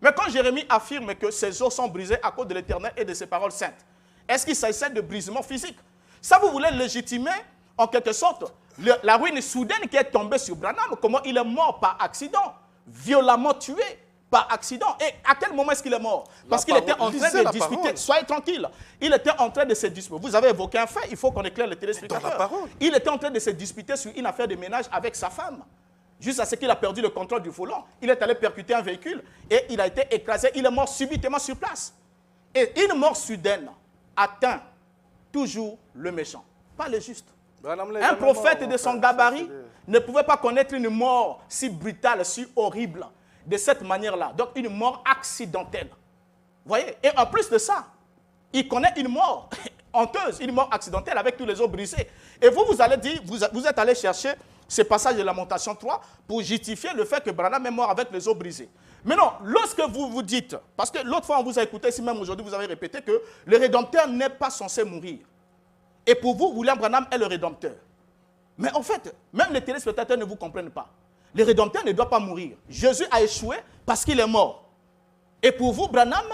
Mais quand Jérémie affirme que ses os sont brisés à cause de l'Éternel et de ses paroles saintes, est-ce qu'il s'agit de brisement physique? Ça, vous voulez légitimer, en quelque sorte, la ruine soudaine qui est tombée sur Branham, comment il est mort par accident, violemment tué par accident. Et à quel moment est-ce qu'il est mort? Parce qu'il était en train de discuter. Soyez tranquille. Il était en train de se disputer. Vous avez évoqué un fait, il faut qu'on éclaire les téléspectateurs. Il était en train de se disputer sur une affaire de ménage avec sa femme. Jusqu'à ce qu'il a perdu le contrôle du volant. Il est allé percuter un véhicule et il a été écrasé. Il est mort subitement sur place. Et une mort soudaine atteint toujours le méchant, pas le juste. Un prophète de son gabarit ne pouvait pas connaître une mort si brutale, si horrible, de cette manière-là. Donc une mort accidentelle. Vous voyez? Et en plus de ça, il connaît une mort honteuse, une mort accidentelle avec tous les os brisés. Et vous allez dire, vous êtes allé chercher ce passage de Lamentation 3 pour justifier le fait que Branham est mort avec les os brisés. Mais non, lorsque vous vous dites, parce que l'autre fois on vous a écouté, si même aujourd'hui vous avez répété que le Rédempteur n'est pas censé mourir. Et pour vous, William Branham est le Rédempteur. Mais en fait, même les téléspectateurs ne vous comprennent pas. Le Rédempteur ne doit pas mourir. Jésus a échoué parce qu'il est mort. Et pour vous, Branham,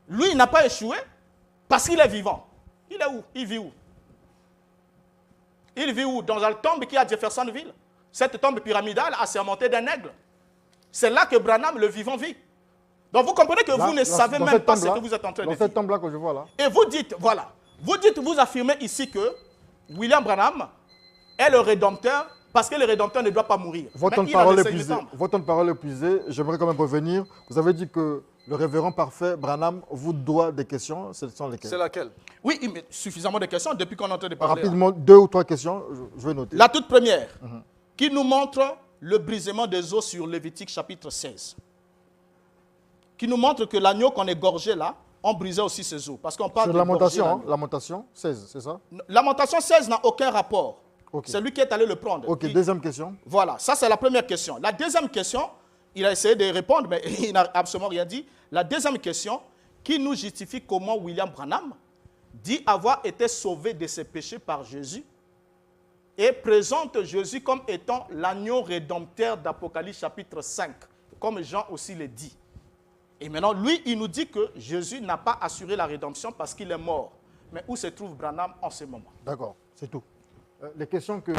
lui, il n'a pas échoué parce qu'il est vivant. Il est où? Il vit où? Il vit où? Dans la tombe qui est à Jeffersonville. Cette tombe pyramidale assermentée d'un aigle. C'est là que Branham, le vivant, vit. Donc vous comprenez que vous ne savez même pas ce que vous êtes en train de dire. Dans cette tombe-là que je vois là. Et vous dites, voilà, vous affirmez ici que William Branham est le Rédempteur parce que le Rédempteur ne doit pas mourir. Votre temps de parole est épuisé. J'aimerais quand même revenir. Vous avez dit que le révérend parfait, Branham, vous doit des questions. Ce sont lesquelles? C'est laquelle? Oui, mais suffisamment de questions depuis qu'on est en train de parler. Rapidement, 2 ou 3 questions, je vais noter. La toute première, qui nous montre le brisement des os sur Lévitique chapitre 16. Qui nous montre que l'agneau qu'on égorgeait là, on brisait aussi ses os. Parce qu'on parle de Lamentation 16, c'est ça? Lamentation 16 n'a aucun rapport. Okay. C'est lui qui est allé le prendre. Ok, deuxième question. Voilà, ça c'est la première question. La deuxième question, il a essayé de répondre, mais il n'a absolument rien dit. La deuxième question, qui nous justifie comment William Branham dit avoir été sauvé de ses péchés par Jésus et présente Jésus comme étant l'agneau rédempteur d'Apocalypse chapitre 5, comme Jean aussi le dit. Et maintenant, lui, il nous dit que Jésus n'a pas assuré la rédemption parce qu'il est mort. Mais où se trouve Branham en ce moment? D'accord, c'est tout. Les questions que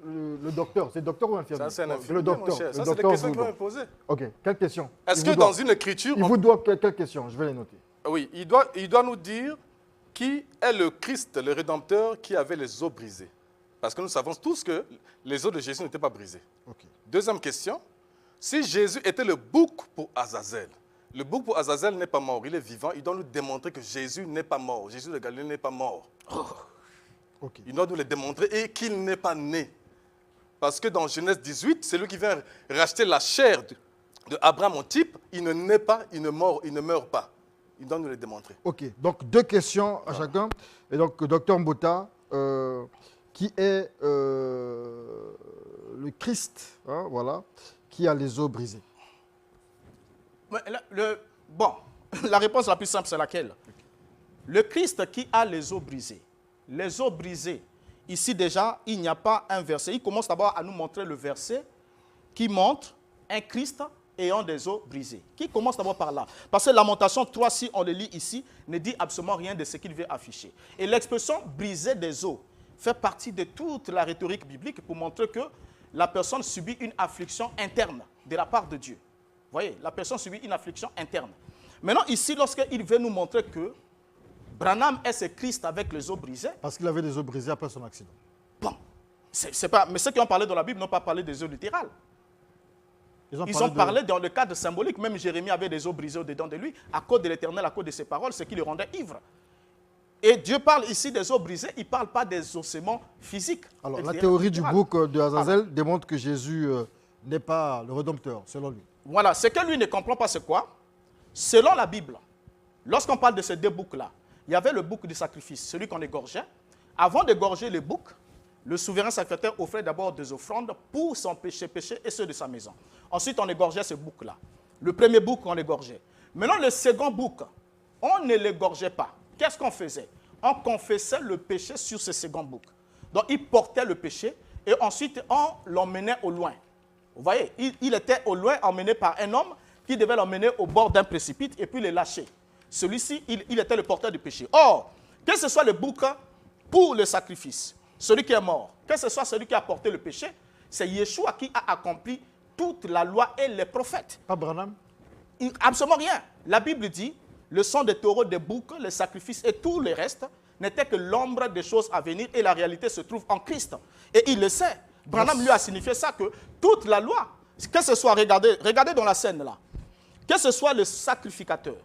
le docteur, c'est docteur ou infirmier? Ça, c'est un infirmier, le docteur. mon cher. Ça, c'est des questions qu'il va me poser. Ok, quelle question? Est-ce que dans une écriture... Il vous doit quelle question? Je vais les noter. Oui, il doit nous dire qui est le Christ, le Rédempteur, qui avait les os brisés. Parce que nous savons tous que les os de Jésus n'étaient pas brisés. Okay. Deuxième question, si Jésus était le bouc pour Azazel, le bouc pour Azazel n'est pas mort, il est vivant, il doit nous démontrer que Jésus n'est pas mort, Jésus de Galilée n'est pas mort. Okay. Il doit nous le démontrer et qu'il n'est pas né. Parce que dans Genèse 18, c'est lui qui vient racheter la chair de Abraham en type, il ne naît pas, il ne meurt pas. Il doit nous le démontrer. Ok, donc 2 questions à chacun. Et donc, docteur Mbota, qui est le Christ, hein, voilà, qui a les os brisés? Bon, la réponse la plus simple, c'est laquelle? Le Christ qui a les os brisés. Les os brisés. Ici déjà, il n'y a pas un verset. Il commence d'abord à nous montrer le verset qui montre un Christ ayant des os brisés. Qui commence d'abord par là. Parce que Lamentation 3, si on le lit ici, ne dit absolument rien de ce qu'il veut afficher. Et l'expression « briser des os » fait partie de toute la rhétorique biblique pour montrer que la personne subit une affliction interne de la part de Dieu. Vous voyez, la personne subit une affliction interne. Maintenant, ici, lorsqu'il veut nous montrer que Branham est ce Christ avec les os brisés. Parce qu'il avait des os brisés après son accident. Bon, c'est pas, mais ceux qui ont parlé dans la Bible n'ont pas parlé des os littérales. Ils ont parlé dans le cadre symbolique. Même Jérémie avait des os brisés au-dedans de lui, à cause de l'Éternel, à cause de ses paroles, ce qui le rendait ivre. Et Dieu parle ici des os brisés, il ne parle pas des ossements physiques. Alors, la théorie du bouc de Azazel démontre que Jésus n'est pas le Rédempteur, selon lui. Voilà, ce que lui ne comprend pas, c'est quoi? Selon la Bible, lorsqu'on parle de ces 2 boucs-là, il y avait le bouc du sacrifice, celui qu'on égorgeait, Avant d'égorger le bouc, le souverain sacrificateur offrait d'abord des offrandes pour son péché et ceux de sa maison. Ensuite, on égorgeait ce bouc-là. Le premier bouc, on l'égorgeait. Maintenant, le second bouc, on ne l'égorgeait pas. Qu'est-ce qu'on faisait? On confessait le péché sur ce second bouc. Donc, il portait le péché et ensuite, on l'emmenait au loin. Vous voyez, il était au loin emmené par un homme qui devait l'emmener au bord d'un précipice et puis le lâcher. Celui-ci, il était le porteur du péché. Or, que ce soit le bouc pour le sacrifice, celui qui est mort, que ce soit celui qui a porté le péché, c'est Yeshua qui a accompli toute la loi et les prophètes. Pas Branham? Absolument rien. La Bible dit, le sang des taureaux, des boucs, les sacrifices et tout le reste n'était que l'ombre des choses à venir et la réalité se trouve en Christ. Et il le sait. Branham lui a signifié ça, que toute la loi, que ce soit, regardez dans la scène là, que ce soit le sacrificateur,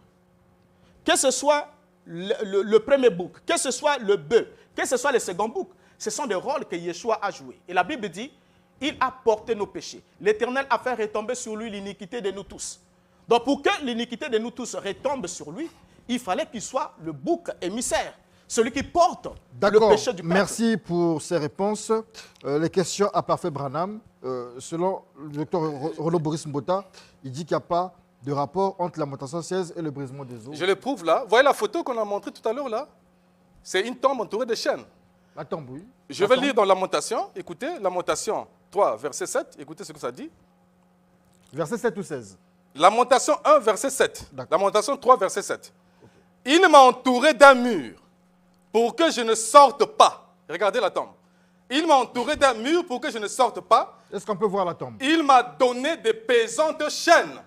que ce soit le premier bouc, que ce soit le bœuf, que ce soit le second bouc, ce sont des rôles que Yeshua a joués. Et la Bible dit, il a porté nos péchés. L'Éternel a fait retomber sur lui l'iniquité de nous tous. Donc pour que l'iniquité de nous tous retombe sur lui, il fallait qu'il soit le bouc émissaire, celui qui porte le péché du peuple. Merci pour ces réponses. Les questions à Parfait Branham. Selon le docteur Renaud Boris Mbota, il dit qu'il n'y a pas de rapport entre la lamentation 16 et le brisement des eaux. Je le prouve là. Vous voyez la photo qu'on a montrée tout à l'heure là? C'est une tombe entourée de chênes. La tombe, oui. Je vais lire dans Lamentation. Écoutez, Lamentation 3, verset 7. Écoutez ce que ça dit. Verset 7 ou 16? Lamentation 1, verset 7. Lamentation 3, verset 7. Okay. Il m'a entouré d'un mur pour que je ne sorte pas. Regardez la tombe. Il m'a entouré d'un mur pour que je ne sorte pas. Est-ce qu'on peut voir la tombe? Il m'a donné des pesantes chaînes.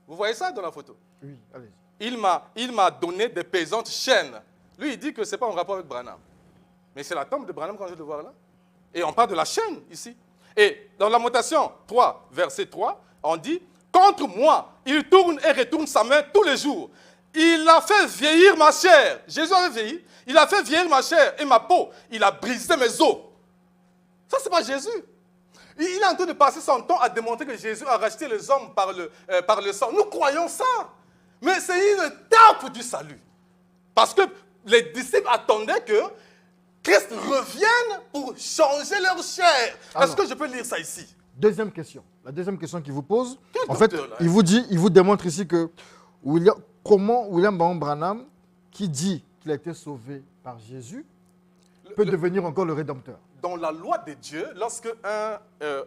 Vous voyez ça dans la photo? Oui, allez. Il m'a donné des pesantes chaînes. Lui, il dit que ce n'est pas en rapport avec Branham. Mais c'est la tombe de Branham quand je le vois là. Et on parle de la chaîne ici. Et dans Lamentation 3, verset 3, on dit, contre moi, il tourne et retourne sa main tous les jours. Il a fait vieillir ma chair. Jésus avait vieilli. Il a fait vieillir ma chair et ma peau. Il a brisé mes os. Ça, ce n'est pas Jésus. Il est en train de passer son temps à démontrer que Jésus a racheté les hommes par le sang. Nous croyons ça. Mais c'est une étape du salut. Parce que les disciples attendaient que Christ revienne pour changer leur chair. Est-ce que je peux lire ça ici? Deuxième question. La deuxième question qu'il vous pose, Quel en fait, docteur, là, il vous démontre ici que comment William Branham, qui dit qu'il a été sauvé par Jésus, peut devenir encore le Rédempteur. Dans la loi de Dieu, lorsque un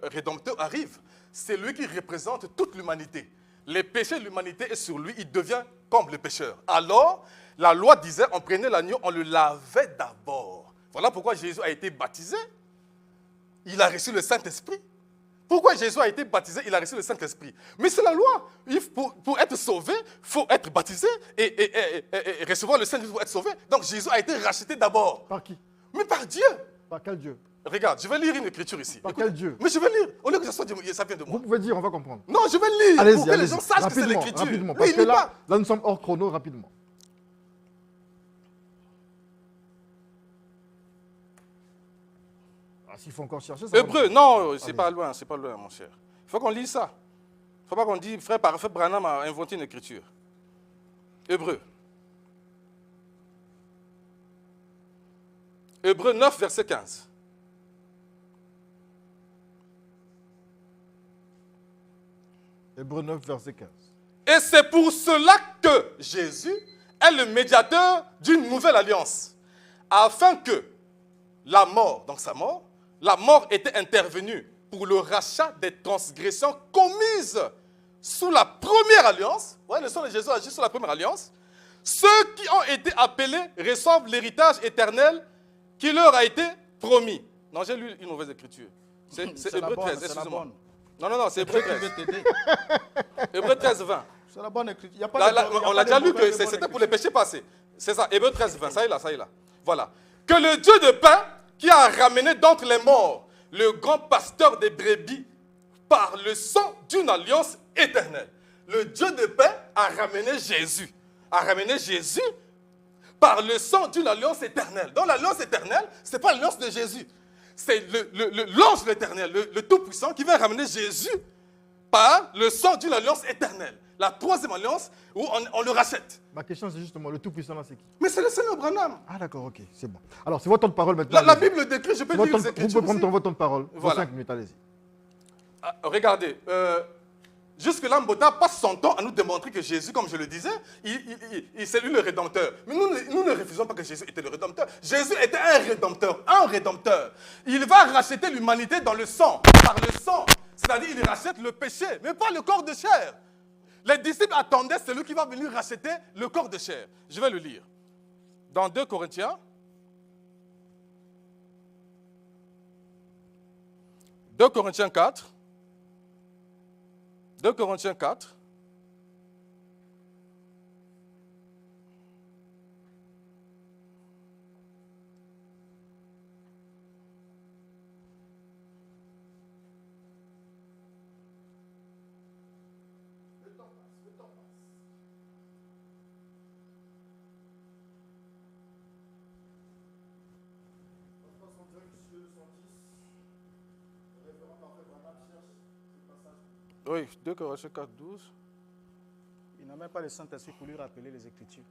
Rédempteur arrive, c'est lui qui représente toute l'humanité. Les péchés de l'humanité est sur lui, il devient comme le pécheur. Alors, la loi disait, on prenait l'agneau, on le lavait d'abord. Voilà pourquoi Jésus a été baptisé. Il a reçu le Saint-Esprit. Pourquoi Jésus a été baptisé, il a reçu le Saint-Esprit. Mais c'est la loi. Pour être sauvé, il faut être baptisé et recevoir le Saint-Esprit pour être sauvé. Donc Jésus a été racheté d'abord. Par qui? Mais par Dieu. Par quel Dieu? Regarde, je vais lire une écriture ici. Par quel Dieu? Mais je vais lire. Au lieu que ça vient de moi. Vous pouvez dire, on va comprendre. Non, je vais lire pour que les gens sachent que c'est rapidement, l'écriture. rapidement, Oui, parce que lis là, pas. là, nous sommes hors chrono, rapidement. S'il faut encore chercher, ça va Hébreu, non, c'est pas loin, mon cher. Il faut qu'on lise ça. Il ne faut pas qu'on dise, frère Branham a inventé une écriture. Hébreu. Hébreu 9, verset 15. Hébreu 9, verset 15. Et c'est pour cela que Jésus est le médiateur d'une nouvelle alliance, afin que la mort, donc sa mort, la mort était intervenue pour le rachat des transgressions commises sous la première alliance. Vous voyez, le sang de Jésus agit sur la première alliance. Ceux qui ont été appelés reçoivent l'héritage éternel qui leur a été promis. Non, j'ai lu une mauvaise écriture. C'est Hébreu 13, excusez-moi. Non, c'est Hébreu 13. Hébreu 13, 20. C'est la bonne écriture. On l'a déjà lu que c'était pour les péchés passés. C'est ça, Hébreu 13, 20. Ça y est là. Voilà. Que le Dieu de paix, qui a ramené d'entre les morts le grand pasteur des brebis par le sang d'une alliance éternelle. Le Dieu de paix a ramené Jésus. A ramené Jésus par le sang d'une alliance éternelle. Donc l'alliance éternelle, ce n'est pas l'alliance de Jésus. C'est l'ange de l'éternel, le Tout-Puissant qui vient ramener Jésus par le sang d'une alliance éternelle. La troisième alliance où on le rachète. Ma question, c'est justement, le Tout-Puissant, là, c'est qui? Mais c'est le Seigneur Branham. Ah, d'accord, ok, c'est bon. Alors, c'est votre temps de parole maintenant. La Bible décrit, je peux dire les Vous Écritures pouvez prendre aussi. votre temps de parole. Voilà. 5 minutes, allez-y. Ah, regardez, jusque-là, Mbota passe son temps à nous démontrer que Jésus, comme je le disais, c'est lui le Rédempteur. Mais nous ne refusons pas que Jésus était le Rédempteur. Jésus était un Rédempteur. Il va racheter l'humanité dans le sang, par le sang. C'est-à-dire il rachète le péché, mais pas le corps de chair. Les disciples attendaient celui qui va venir racheter le corps de chair. Je vais le lire. Dans 2 Corinthiens. 2 Corinthiens 4. 2 Corinthiens 4. Oui, 2 Corinthiens 4, 12. Il n'a même pas le Saint-Esprit pour lui rappeler les Écritures.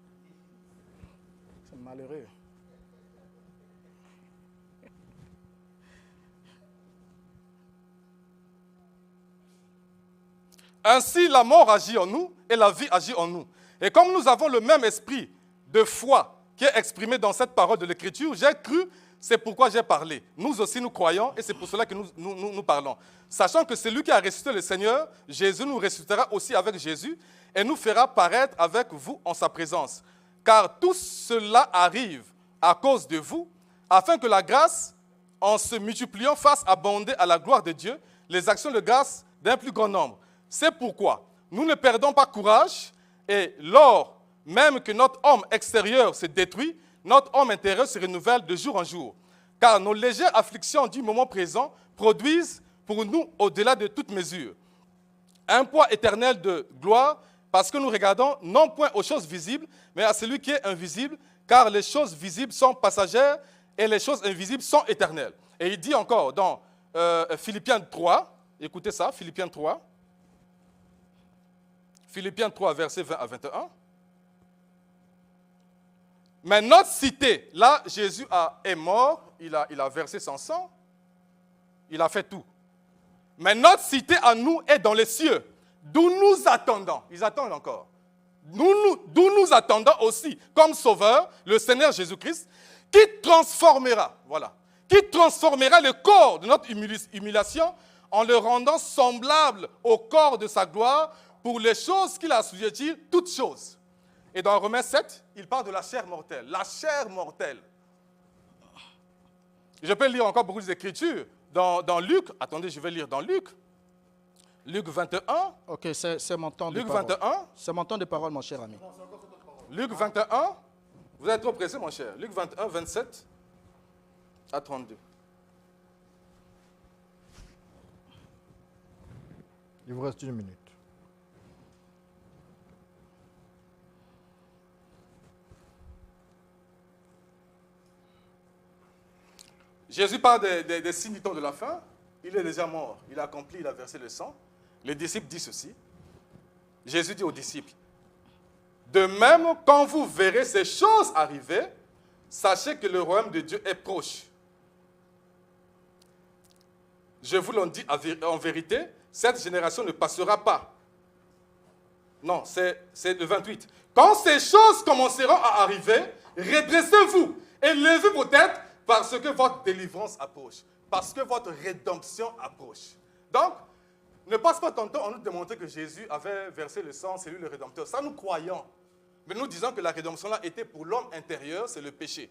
C'est malheureux. Ainsi, la mort agit en nous et la vie agit en nous. Et comme nous avons le même esprit de foi qui est exprimé dans cette parole de l'Écriture, j'ai cru, c'est pourquoi j'ai parlé. Nous aussi, nous croyons et c'est pour cela que nous parlons. Sachant que celui qui a ressuscité le Seigneur, Jésus nous ressuscitera aussi avec Jésus et nous fera paraître avec vous en sa présence. Car tout cela arrive à cause de vous, afin que la grâce, en se multipliant, fasse abonder à la gloire de Dieu les actions de grâce d'un plus grand nombre. C'est pourquoi nous ne perdons pas courage et lors même que notre homme extérieur se détruit, notre homme intérieur se renouvelle de jour en jour. Car nos légères afflictions du moment présent produisent pour nous au-delà de toute mesure un poids éternel de gloire parce que nous regardons non point aux choses visibles, mais à celui qui est invisible, car les choses visibles sont passagères et les choses invisibles sont éternelles. Et il dit encore dans Philippiens 3, écoutez ça, Philippiens 3, versets 20 à 21. Mais notre cité, là, Jésus est mort, il a versé son sang, il a fait tout. Mais notre cité à nous est dans les cieux, d'où nous attendons, ils attendent encore, d'où nous attendons aussi, comme sauveur, le Seigneur Jésus-Christ, qui transformera le corps de notre humiliation en le rendant semblable au corps de sa gloire pour les choses qu'il a assujetties, toutes choses. Et dans Romains 7, il parle de la chair mortelle. La chair mortelle. Je peux lire encore beaucoup d'Écritures. Dans Luc, attendez, je vais lire dans Luc. Luc 21. Ok, c'est mon temps de Luc parole. 21. C'est mon temps de parole, mon cher ami. Luc 21. Vous êtes trop pressé, mon cher. Luc 21, 27 à 32. Il vous reste 1 minute. Jésus parle des signes du temps de la fin. Il est déjà mort. Il a accompli, il a versé le sang. Les disciples disent ceci. Jésus dit aux disciples, de même, quand vous verrez ces choses arriver, sachez que le royaume de Dieu est proche. Je vous l'en dis en vérité, cette génération ne passera pas. Non, c'est le 28. Quand ces choses commenceront à arriver, redressez-vous et levez vos têtes parce que votre délivrance approche, parce que votre rédemption approche. Donc, ne passe pas ton temps en nous démontrant que Jésus avait versé le sang, c'est lui le Rédempteur. Ça, nous croyons. Mais nous disons que la rédemption là était pour l'homme intérieur, c'est le péché.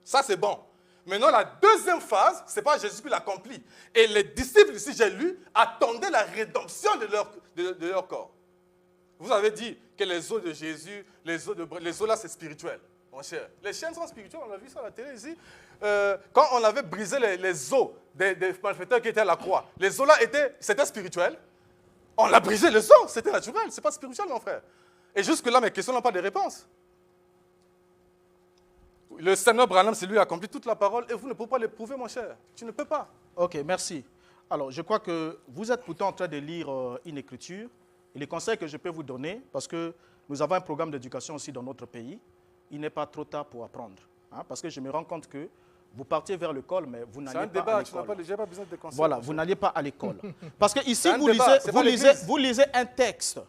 Ça, c'est bon. Maintenant, la deuxième phase, ce n'est pas Jésus qui l'accomplit. Et les disciples, ici, j'ai lu, attendaient la rédemption de leur corps. Vous avez dit que les os de Jésus, les os là, c'est spirituel, mon cher. Les chaînes sont spirituelles, on a vu ça à la télé ici. Quand on avait brisé les os des malfaiteurs qui étaient à la croix, les os là, c'était spirituel. On l'a brisé, les os, c'était naturel, ce n'est pas spirituel, mon frère. Et jusque-là, mes questions n'ont pas de réponse. Le Seigneur Branham, c'est lui qui a accompli toute la parole et vous ne pouvez pas l'éprouver, mon cher. Tu ne peux pas. Ok, merci. Alors, je crois que vous êtes pourtant en train de lire une écriture Et les conseils que je peux vous donner, parce que nous avons un programme d'éducation aussi dans notre pays, il n'est pas trop tard pour apprendre. Hein, parce que je me rends compte que vous partiez vers l'école, mais vous n'allez pas à l'école. Je n'ai pas besoin de conseils. Voilà, vous n'allez pas à l'école. Parce que ici, vous lisez un texte,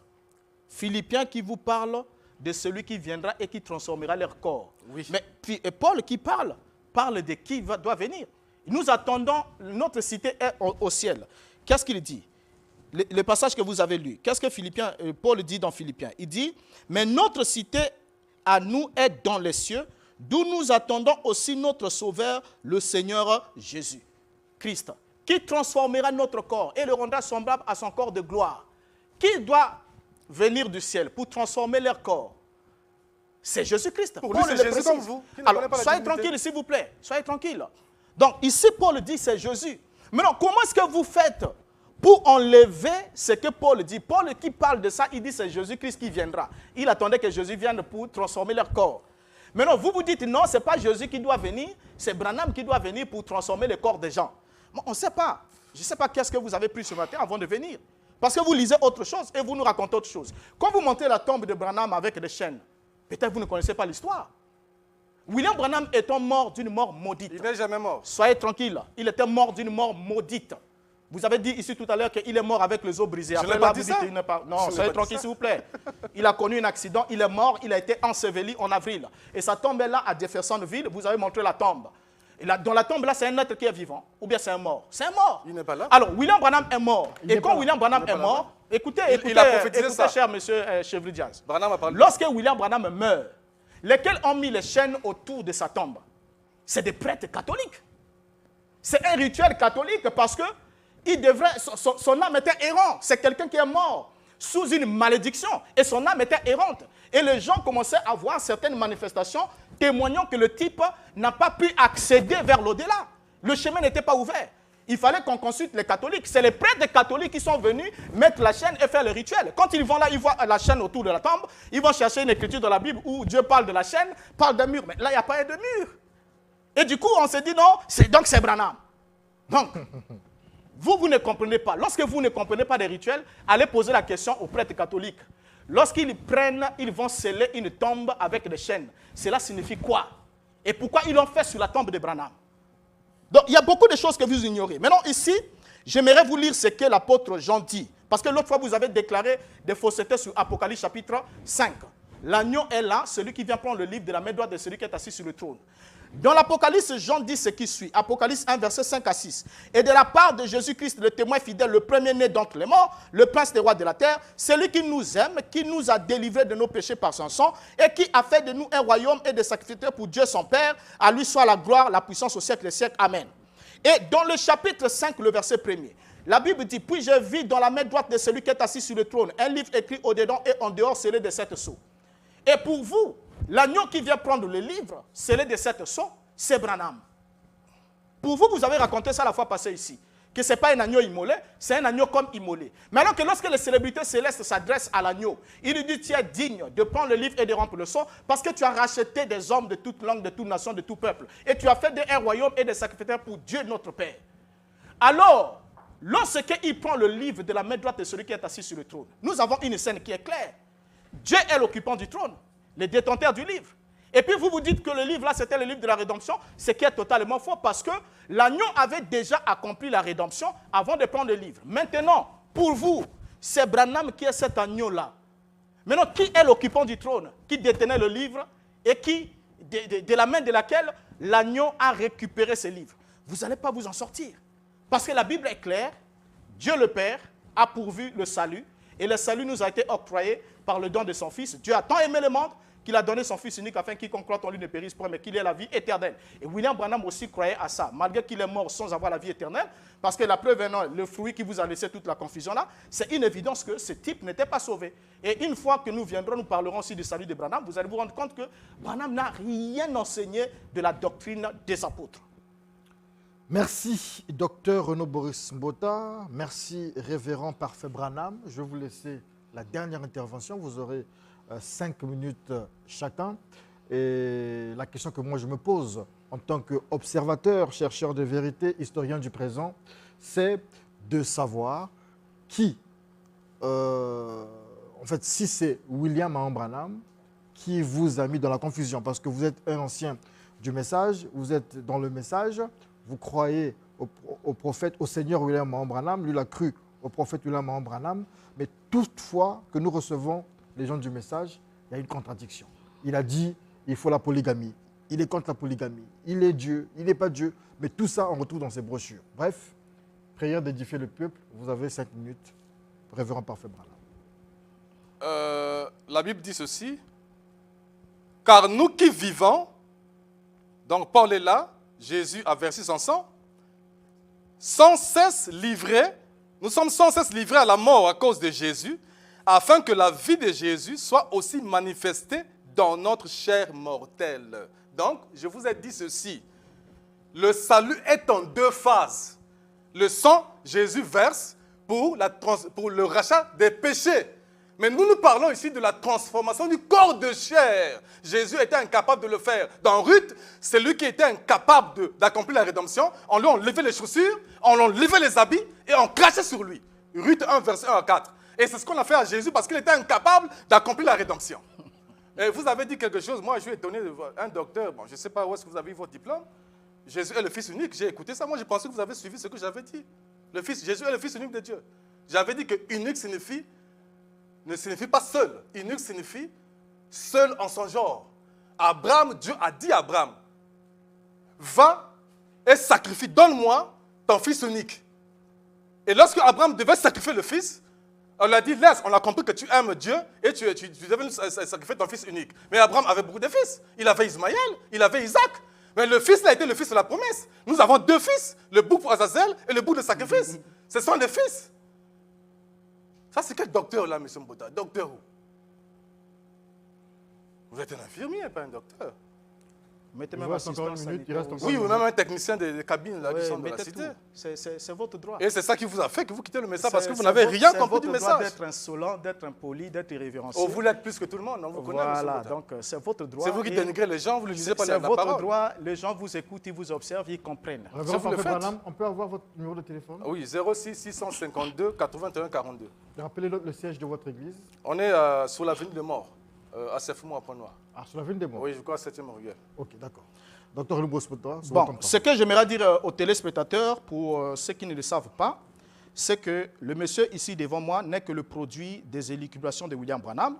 Philippiens, qui vous parle de celui qui viendra et qui transformera leur corps. Oui. Mais puis, et Paul qui parle de qui doit venir. Nous attendons, notre cité est au ciel. Qu'est-ce qu'il dit? Le passage que vous avez lu, qu'est-ce que Paul dit dans Philippiens? Il dit, mais notre cité à nous est dans les cieux, d'où nous attendons aussi notre Sauveur, le Seigneur Jésus, Christ, qui transformera notre corps et le rendra semblable à son corps de gloire. Qui doit venir du ciel pour transformer leur corps? C'est Jésus-Christ. Pour lui, c'est Jésus comme vous. Alors, soyez tranquille, s'il vous plaît. Soyez tranquille. Donc, ici, Paul dit c'est Jésus. Maintenant, comment est-ce que vous faites pour enlever ce que Paul dit? Paul qui parle de ça, il dit c'est Jésus-Christ qui viendra. Il attendait que Jésus vienne pour transformer leur corps. Maintenant, vous vous dites non, ce n'est pas Jésus qui doit venir, c'est Branham qui doit venir pour transformer le corps des gens. Bon, on ne sait pas. Je ne sais pas qu'est-ce que vous avez pris ce matin avant de venir. Parce que vous lisez autre chose et vous nous racontez autre chose. Quand vous montez la tombe de Branham avec des chaînes, peut-être vous ne connaissez pas l'histoire. William Branham étant mort d'une mort maudite. Il n'est jamais mort. Soyez tranquille, il était mort d'une mort maudite. Vous avez dit ici tout à l'heure qu'il est mort avec les os brisés. Je n'ai pas dit ça. Non, soyez tranquille s'il vous plaît. Il a connu un accident, il est mort, il a été enseveli en avril. Et sa tombe est là à Jeffersonville, vous avez montré la tombe. Et là, dans la tombe là, c'est un être qui est vivant, ou bien c'est un mort? C'est un mort. Il n'est pas là. Alors, William Branham est mort. Et quand William Branham est mort, écoutez, cher monsieur Chevry Diaz. Lorsque William Branham meurt, lesquels ont mis les chaînes autour de sa tombe? C'est des prêtres catholiques. C'est un rituel catholique parce que son âme était errante. C'est quelqu'un qui est mort sous une malédiction et son âme était errante. Et les gens commençaient à voir certaines manifestations témoignant que le type n'a pas pu accéder vers l'au-delà. Le chemin n'était pas ouvert. Il fallait qu'on consulte les catholiques. C'est les prêtres catholiques qui sont venus mettre la chaîne et faire le rituel. Quand ils vont là, ils voient la chaîne autour de la tombe. Ils vont chercher une écriture dans la Bible où Dieu parle de la chaîne, parle d'un mur. Mais là, il n'y a pas de mur. Et du coup, on s'est dit non, donc c'est Branham. Donc, vous ne comprenez pas. Lorsque vous ne comprenez pas des rituels, allez poser la question aux prêtres catholiques. Lorsqu'ils prennent, ils vont sceller une tombe avec des chaînes. Cela signifie quoi? Et pourquoi ils l'ont fait sur la tombe de Branham? Donc, il y a beaucoup de choses que vous ignorez. Maintenant, ici, j'aimerais vous lire ce que l'apôtre Jean dit. Parce que l'autre fois, vous avez déclaré des faussetés sur Apocalypse chapitre 5. L'agneau est là, celui qui vient prendre le livre de la main droite de celui qui est assis sur le trône. Dans l'Apocalypse, Jean dit ce qui suit. Apocalypse 1, verset 5 à 6. Et de la part de Jésus-Christ, le témoin fidèle, le premier-né d'entre les morts, le prince des rois de la terre, celui qui nous aime, qui nous a délivrés de nos péchés par son sang, et qui a fait de nous un royaume et des sacrificateurs pour Dieu son Père, à lui soit la gloire, la puissance au siècle des siècles. Amen. Et dans le chapitre 5, le verset 1er, la Bible dit, puis je vis dans la main droite de celui qui est assis sur le trône, un livre écrit au-dedans et en dehors scellé de 7 sceaux. Et pour vous, l'agneau qui vient prendre le livre, scellé de 7 sceaux, c'est Branham. Pour vous, vous avez raconté ça la fois passée ici, que ce n'est pas un agneau immolé, c'est un agneau comme immolé. Mais alors que lorsque les célébrités célestes s'adressent à l'agneau, il lui dit, tu es digne de prendre le livre et de rompre le sceau, parce que tu as racheté des hommes de toute langue, de toute nation, de tout peuple. Et tu as fait un royaume et des sacrificateurs pour Dieu notre Père. Alors, lorsqu'il prend le livre de la main droite de celui qui est assis sur le trône, nous avons une scène qui est claire. Dieu est l'occupant du trône, le détenteur du livre. Et puis vous vous dites que le livre là, c'était le livre de la rédemption, ce qui est totalement faux parce que l'agneau avait déjà accompli la rédemption avant de prendre le livre. Maintenant, pour vous, c'est Branham qui est cet agneau-là. Maintenant, qui est l'occupant du trône, qui détenait le livre et qui, de la main de laquelle l'agneau a récupéré ce livre? Vous n'allez pas vous en sortir. Parce que la Bible est claire, Dieu le Père a pourvu le salut et le salut nous a été octroyé par le don de son Fils. Dieu a tant aimé le monde qu'il a donné son Fils unique afin qu'il croit en lui ne périsse point, mais qu'il ait la vie éternelle. Et William Branham aussi croyait à ça, malgré qu'il est mort sans avoir la vie éternelle, parce que la preuve est le fruit qui vous a laissé toute la confusion là, c'est une évidence que ce type n'était pas sauvé. Et une fois que nous viendrons, nous parlerons aussi du salut de Branham, vous allez vous rendre compte que Branham n'a rien enseigné de la doctrine des apôtres. Merci, docteur Renaud Boris Mbota. Merci, révérend Parfait Branham. Je vais vous laisser la dernière intervention. Vous aurez 5 minutes chacun. Et la question que moi je me pose en tant qu'observateur, chercheur de vérité, historien du présent, c'est de savoir qui en fait, si c'est William Mahon Branham qui vous a mis dans la confusion, parce que vous êtes un ancien du message, vous êtes dans le message, vous croyez au prophète, au Seigneur William Mahon Branham, lui il a cru au prophète William Mahon Branham, mais toutefois que nous recevons les gens du message, il y a une contradiction. Il a dit, il faut la polygamie. Il est contre la polygamie. Il est Dieu, il n'est pas Dieu. Mais tout ça, on retrouve dans ses brochures. Bref, prière d'édifier le peuple. Vous avez 5 minutes. Révérend Parfait Branham. La Bible dit ceci. Car nous qui vivons, donc Paul est là, Jésus a versé son sang, sans cesse livrés, nous sommes sans cesse livrés à la mort à cause de Jésus, afin que la vie de Jésus soit aussi manifestée dans notre chair mortelle. Donc, je vous ai dit ceci. Le salut est en 2 phases. Le sang, Jésus verse pour le rachat des péchés. Mais nous parlons ici de la transformation du corps de chair. Jésus était incapable de le faire. Dans Ruth, c'est lui qui était incapable d'accomplir la rédemption. On lui enlevait les chaussures, on lui enlevait les habits et on crachait sur lui. Ruth 1, verset 1 à 4. Et c'est ce qu'on a fait à Jésus parce qu'il était incapable d'accomplir la rédemption. Et vous avez dit quelque chose, moi je suis étonné de voir un docteur, bon, je ne sais pas où est-ce que vous avez eu votre diplôme. Jésus est le Fils unique, j'ai écouté ça, moi je pensais que vous avez suivi ce que j'avais dit. Jésus est le Fils unique de Dieu. J'avais dit que unique ne signifie pas seul. Unique signifie seul en son genre. Abraham, Dieu a dit à Abraham, va et sacrifie, donne-moi ton fils unique. Et lorsque Abraham devait sacrifier le fils, on lui a dit, laisse, on a compris que tu aimes Dieu et tu devais sacrifier ton fils unique. Mais Abraham avait beaucoup de fils. Il avait Ismaël, il avait Isaac. Mais le fils a été le fils de la promesse. Nous avons 2 fils, le bouc pour Azazel et le bouc de sacrifice. Ce sont les fils. Ça, c'est quel docteur là, M. Mbota? Docteur où? Vous êtes un infirmier, pas un docteur. Mettez même assistant sanitaire. Oui, ou même un technicien des cabines là, qui sont dans la cité. C'est votre droit. Et c'est ça qui vous a fait que vous quittez le message parce que vous n'avez rien compris du message. C'est votre droit d'être insolent, d'être impoli, d'être irrévérencieux. Oh, vous l'êtes plus que tout le monde, on vous connaît. Voilà, donc c'est votre droit. C'est vous qui dénigrez les gens, vous ne lisez pas la parole. C'est votre droit, les gens vous écoutent, ils vous observent, ils comprennent. On peut avoir votre numéro de téléphone? Oui, 06 652 81 42. Rappelez le siège de votre église. On est sur l'avenue de Mort, à Sefmou, à Pointe-Noire. Ah, sur l'avenue des Morts? Oui, je crois à 7e rue. Ok, d'accord. Docteur Lumbos-Spota. Bon, ce que j'aimerais dire aux téléspectateurs, pour ceux qui ne le savent pas, c'est que le monsieur ici devant moi n'est que le produit des élucubrations de William Branham.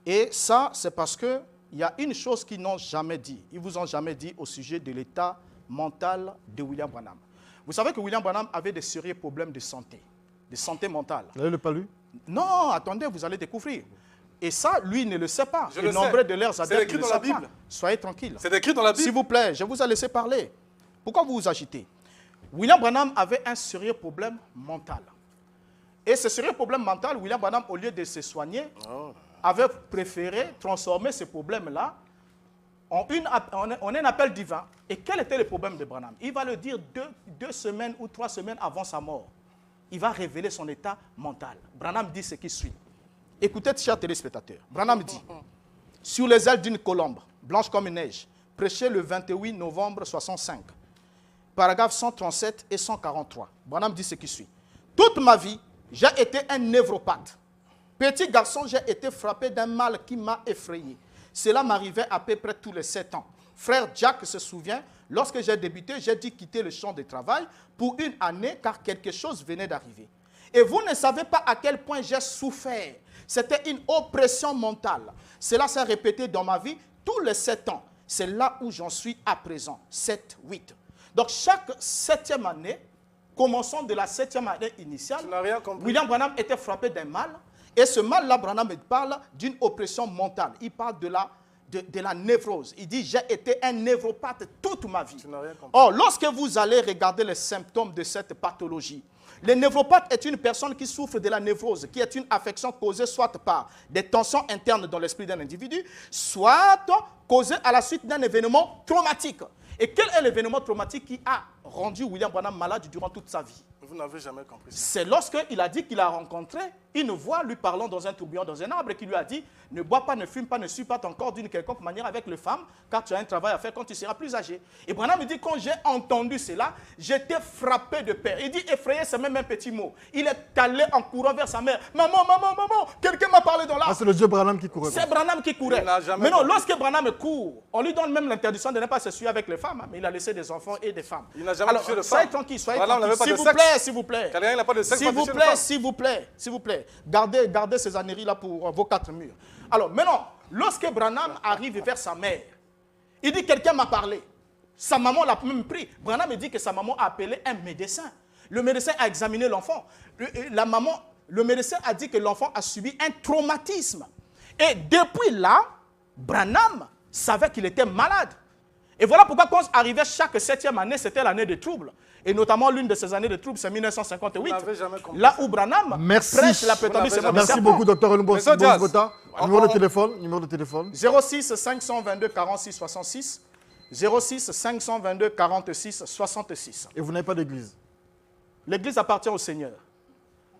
Et ça, c'est parce qu'il y a une chose qu'ils n'ont jamais dit. Ils ne vous ont jamais dit au sujet de l'état mental de William Branham. Vous savez que William Branham avait des sérieux problèmes de santé mentale. Vous n'avez pas lu? Non, attendez, vous allez découvrir. Et ça, lui, ne le sait pas. Je le sais. Nombreux de leurs adeptes c'est écrit dans la Bible. Pas. Soyez tranquille. C'est écrit dans la Bible. S'il vous plaît, je vous ai laissé parler. Pourquoi vous vous agitez? William Branham avait un sérieux problème mental. Et ce sérieux problème mental, William Branham, au lieu de se soigner, avait préféré transformer ce problème-là en un appel divin. Et quel était le problème de Branham? Il va le dire 2 semaines ou 3 semaines avant sa mort. Il va révéler son état mental. Branham dit ce qui suit. Écoutez, chers téléspectateurs. Branham dit, sur les ailes d'une colombe, blanche comme une neige, prêché le 28 novembre 65, paragraphes 137 et 143. Branham dit ce qui suit. Toute ma vie, j'ai été un névropathe. Petit garçon, j'ai été frappé d'un mal qui m'a effrayé. Cela m'arrivait à peu près tous les 7 ans. Frère Jack se souvient, lorsque j'ai débuté, j'ai dû quitter le champ de travail pour 1 année car quelque chose venait d'arriver. Et vous ne savez pas à quel point j'ai souffert. C'était une oppression mentale. Cela s'est répété dans ma vie tous les 7 ans. C'est là où j'en suis à présent, 7, 8. Donc chaque 7e année, commençant de la 7e année initiale, William Branham était frappé d'un mal. Et ce mal-là, Branham parle d'une oppression mentale. Il parle de la névrose. Il dit, j'ai été un névropathe toute ma vie. Or, lorsque vous allez regarder les symptômes de cette pathologie, le névropathe est une personne qui souffre de la névrose, qui est une affection causée soit par des tensions internes dans l'esprit d'un individu, soit causée à la suite d'un événement traumatique. Et quel est l'événement traumatique qui a rendu William Branham malade durant toute sa vie? Vous n'avez jamais compris ça. C'est lorsqu'il a dit qu'il a rencontré une voix lui parlant dans un tourbillon, dans un arbre, et qui lui a dit « Ne bois pas, ne fume pas, ne suis pas ton corps d'une quelconque manière avec les femmes, car tu as un travail à faire quand tu seras plus âgé. » Et Branham me dit « Quand j'ai entendu cela, j'étais frappé de peur. » Il dit « Effrayé, c'est même un petit mot. » Il est allé en courant vers sa mère. « Maman, maman, maman, quelqu'un m'a parlé dans l'arbre. » Ah, c'est le dieu Branham qui courait. C'est Branham qui courait. Il n'a jamais Mais non, compris. lorsque Branham court, on lui donne même l'interdiction de ne pas se suivre avec les femmes, hein, mais il a laissé des enfants et des femmes. Il n'a jamais Alors, touché de soyez femme. tranquille, soyez Branham n'avait tranquille. pas de S'il vous sexe. plaît, s'il vous plaît. Quelqu'un n'a pas de sexe, S'il pas vous touché de plaît, femme. s'il vous plaît, s'il vous plaît. Gardez ces âneries-là pour vos 4 murs. Alors, maintenant, lorsque Branham arrive vers sa mère, il dit quelqu'un m'a parlé. Sa maman l'a même pris. Branham me dit que sa maman a appelé un médecin. Le médecin a examiné l'enfant. Le médecin a dit que l'enfant a subi un traumatisme. Et depuis là, Branham savait qu'il était malade. Et voilà pourquoi quand arrivait chaque 7e année, c'était l'année des troubles. Et notamment l'une de ces années de troubles, c'est 1958. Vous n'avez jamais compris Là ça. où Branham Merci. prêche la pétomie, c'est Merci beaucoup, docteur Monsieur Diaz. Bota. Numéro de téléphone, numéro de téléphone. 06 522 46 66. 06 522 46 66. Et vous n'avez pas d'église. L'église appartient au Seigneur.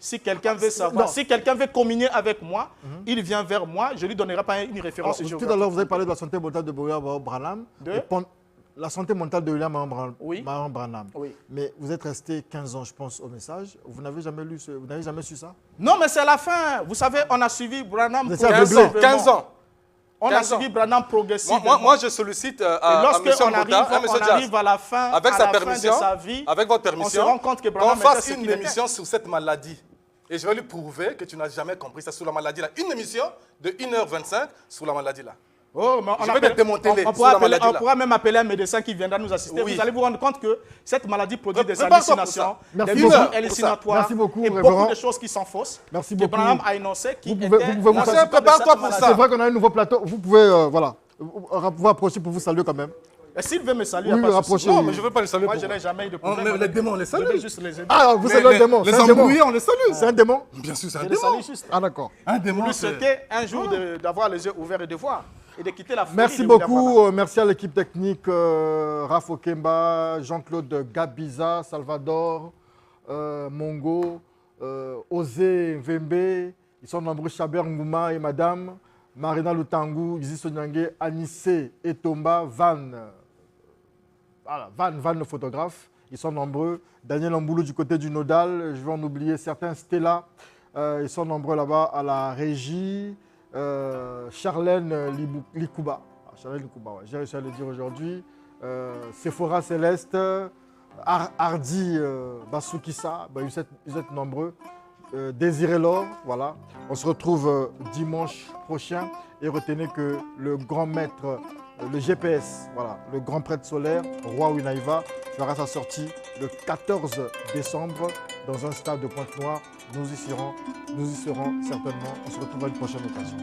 Si quelqu'un veut savoir, si quelqu'un veut communier avec moi, il vient vers moi, je ne lui donnerai pas une référence Alors, tout à géographique. l'heure, vous avez parlé de la santé mentale de William Branham. De La santé mentale de William Oui. Branham. Oui. Mais vous êtes resté 15 ans, je pense, au message. Vous n'avez jamais lu vous n'avez jamais su ça? Non, mais c'est la fin. Vous savez, on a suivi Branham Vous étiez 15 ans. aveuglé. 15 ans. On a 15 ans. suivi Branham progressivement. Moi, je sollicite Et à M. lorsqu'on Mbota, à M. on Diaz, arrive à la fin, avec à sa la fin permission, de sa vie, avec votre on se permission, rend compte que qu'on Branham fasse était ce une qu'il était. émission sur cette maladie. Et je vais lui prouver que tu n'as jamais compris ça sur la maladie là. Une émission de 1h25 sur la maladie là. Oh, mais Je vais te démonter on sur la maladie on là. pourra même appeler un médecin qui viendra nous assister. Oui. Vous allez vous rendre compte que cette maladie produit des Prépare-toi pour hallucinations, ça. Merci des beaucoup. visions Pour ça. hallucinatoires Merci beaucoup, et révérend. beaucoup de choses qui sont fausses. Merci que beaucoup. Branham a énoncé qui Vous pouvez étaient vous la faire- cause de Prépare-toi cette pour maladie. ça. C'est vrai qu'on a un nouveau plateau. Vous pouvez, voilà, vous rapprocher pour vous saluer quand même. Et s'il veut me saluer, Oui, il n'y a pas de rapprochez. souci. Non, mais je ne veux pas les saluer Moi, pour je moi. n'ai jamais eu de On- problème. mais les démons, on les Je salue. vais juste les aider. Ah, vous Les- saluez un démon. Les c'est un démon. embrouillés, on les salue. C'est un démon? Bien sûr, c'est un Je les démon. salue juste. Ah, d'accord. Un Pour démon, lui c'est... souhaiter un jour d'avoir les yeux ouverts et de voir. Et de quitter la folie Merci de William Branham. beaucoup. Merci à l'équipe technique, Raph Okemba, Jean-Claude Gabiza, Salvador, Mongo, Osé Mvembe. Ils sont nombreux, Chaber Ngouma et Madame, Marina Lutangu, Izi Sonyange, Anissé Etomba, Van. Voilà, Van le photographe. Ils sont nombreux. Daniel Amboulou du côté du Nodal. Je vais en oublier certains. Stella. Ils sont nombreux là-bas à la régie. Charlène Likouba. Ah, Charlène Likouba, ouais. J'ai réussi à le dire aujourd'hui. Sephora Céleste. Hardy Basukissa. Ben, vous êtes nombreux. Désiré Laure, voilà. On se retrouve dimanche prochain. Et retenez que le grand maître, le GPS, voilà, le grand prêtre solaire, Roi Winaïva, fera sa sortie le 14 décembre dans un stade de Pointe-Noire. Nous y serons certainement. On se retrouve à une prochaine occasion.